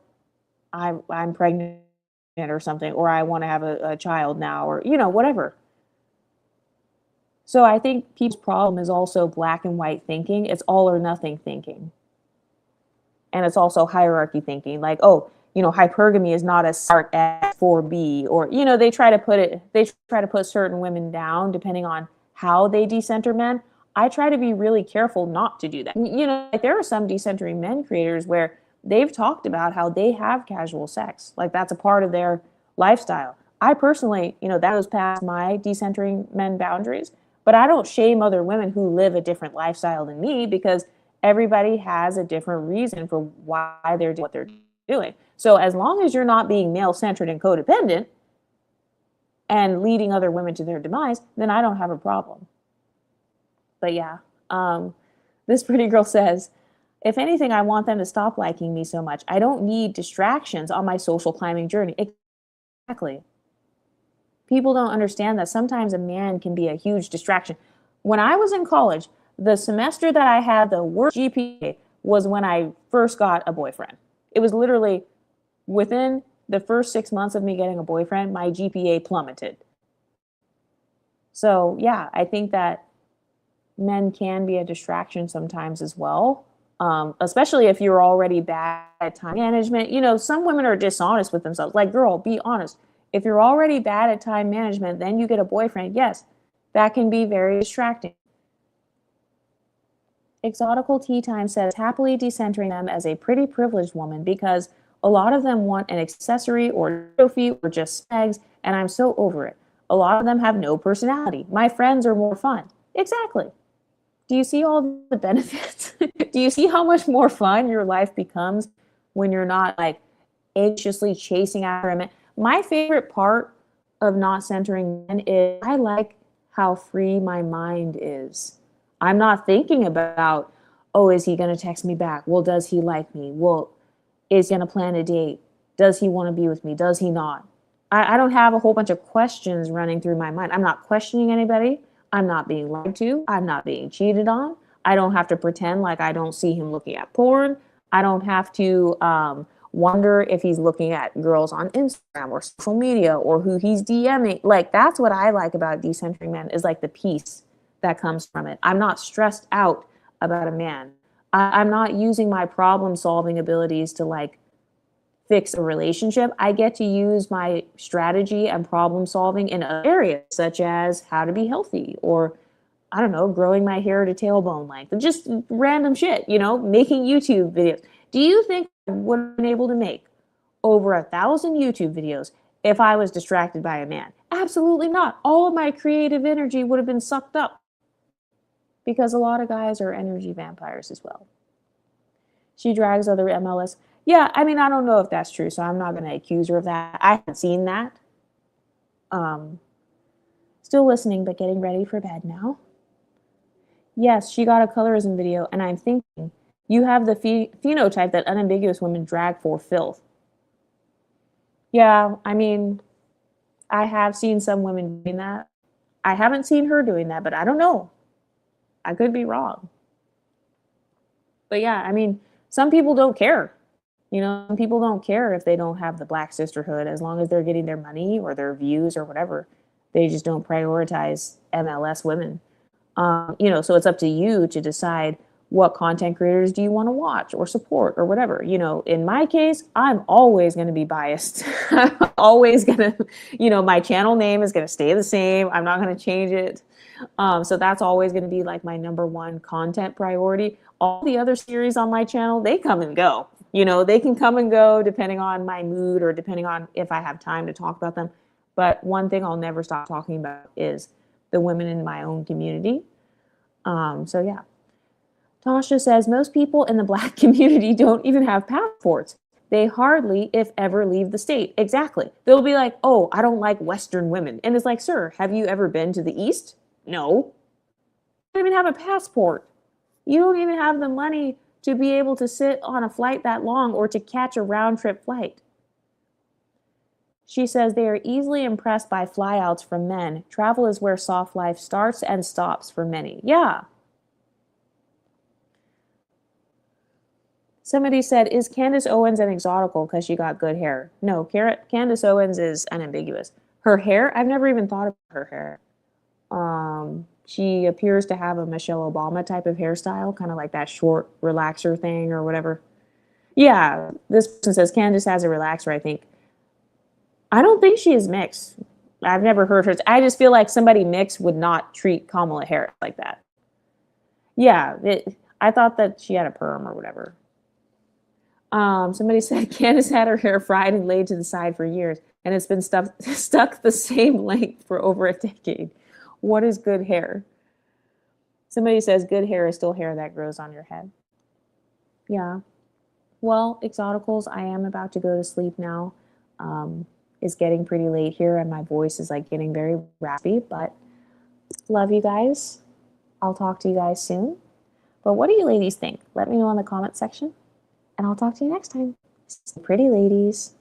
I'm pregnant or something, or I want to have a child now, or whatever. So I think people's problem is also black and white thinking. It's all or nothing thinking. And it's also hierarchy thinking, like, oh, hypergamy is not as start as 4B, or, they try to put certain women down depending on how they decenter men. I try to be really careful not to do that. Like there are some decentering men creators where they've talked about how they have casual sex. Like that's a part of their lifestyle. I personally, that goes past my decentering men boundaries, but I don't shame other women who live a different lifestyle than me, because everybody has a different reason for why they're doing what they're doing. doing. So as long as you're not being male-centered and codependent and leading other women to their demise, then I don't have a problem. But yeah, this pretty girl says, if anything, I want them to stop liking me so much. I don't need distractions on my social climbing journey. Exactly. People don't understand that sometimes a man can be a huge distraction. When I was in college, the semester that I had the worst GPA was when I first got a boyfriend. It was literally within the first 6 months of me getting a boyfriend, my GPA plummeted. So yeah, I think that men can be a distraction sometimes as well. Especially if you're already bad at time management. You know, some women are dishonest with themselves. Like, girl, be honest. If you're already bad at time management, then you get a boyfriend, yes, that can be very distracting. Exotical Tea Time says, happily decentering them as a pretty privileged woman because a lot of them want an accessory or trophy or just snags, and I'm so over it. A lot of them have no personality. My friends are more fun. Exactly. Do you see all the benefits? Do you see how much more fun your life becomes when you're not like anxiously chasing after a man? My favorite part of not centering men is I like how free my mind is. I'm not thinking about, oh, is he going to text me back? Well, does he like me? Well, is he going to plan a date? Does he want to be with me? Does he not? I don't have a whole bunch of questions running through my mind. I'm not questioning anybody. I'm not being lied to. I'm not being cheated on. I don't have to pretend like I don't see him looking at porn. I don't have to wonder if he's looking at girls on Instagram or social media or who he's DMing. Like, that's what I like about decentering men is like the peace that comes from it. I'm not stressed out about a man. I'm not using my problem solving abilities to like fix a relationship. I get to use my strategy and problem solving in other areas, such as how to be healthy or, I don't know, growing my hair to tailbone length, just random shit, you know, making YouTube videos. Do you think I would have been able to make over 1,000 YouTube videos if I was distracted by a man? Absolutely not. All of my creative energy would have been sucked up because a lot of guys are energy vampires as well. She drags other MLS. Yeah, I mean, I don't know if that's true, so I'm not going to accuse her of that. I haven't seen that. Still listening, but getting ready for bed now. Yes, she got a colorism video, and I'm thinking, you have the phenotype that unambiguous women drag for filth. Yeah, I mean, I have seen some women doing that. I haven't seen her doing that, but I don't know. I could be wrong. But yeah, I mean, some people don't care. You know, some people don't care if they don't have the Black sisterhood as long as they're getting their money or their views or whatever. They just don't prioritize MLS women. You know, so it's up to you to decide what content creators do you want to watch or support or whatever. You know, in my case, I'm always going to be biased. I'm always going to, you know, my channel name is going to stay the same. I'm not going to change it. So that's always going to be like my number one content priority. All the other series on my channel, they come and go. You know, they can come and go depending on my mood or depending on if I have time to talk about them. But one thing I'll never stop talking about is the women in my own community. So yeah. Tasha says, most people in the Black community don't even have passports. They hardly, if ever, leave the state. Exactly. They'll be like, oh, I don't like Western women. And it's like, sir, have you ever been to the East? No. You don't even have a passport. You don't even have the money to be able to sit on a flight that long or to catch a round-trip flight. She says they are easily impressed by flyouts from men. Travel is where soft life starts and stops for many. Yeah. Somebody said, is Candace Owens an exotical because she got good hair? No, Candace Owens is unambiguous. Her hair, I've never even thought about her hair. She appears to have a Michelle Obama type of hairstyle, kind of like that short relaxer thing or whatever. Yeah, this person says Candace has a relaxer, I think. I don't think she is mixed. I've never heard her. I just feel like somebody mixed would not treat Kamala Harris like that. Yeah, I thought that she had a perm or whatever. Somebody said Candace had her hair fried and laid to the side for years, and it's been stuck the same length for over a decade. What is good hair? Somebody says good hair is still hair that grows on your head. Yeah. well, Exoticals, I am about to go to sleep now. It's getting pretty late here and my voice is like getting very raspy, but love you guys. I'll talk to you guys soon. But what do you ladies think? Let me know in the comment section and I'll talk to you next time. Stay pretty, ladies.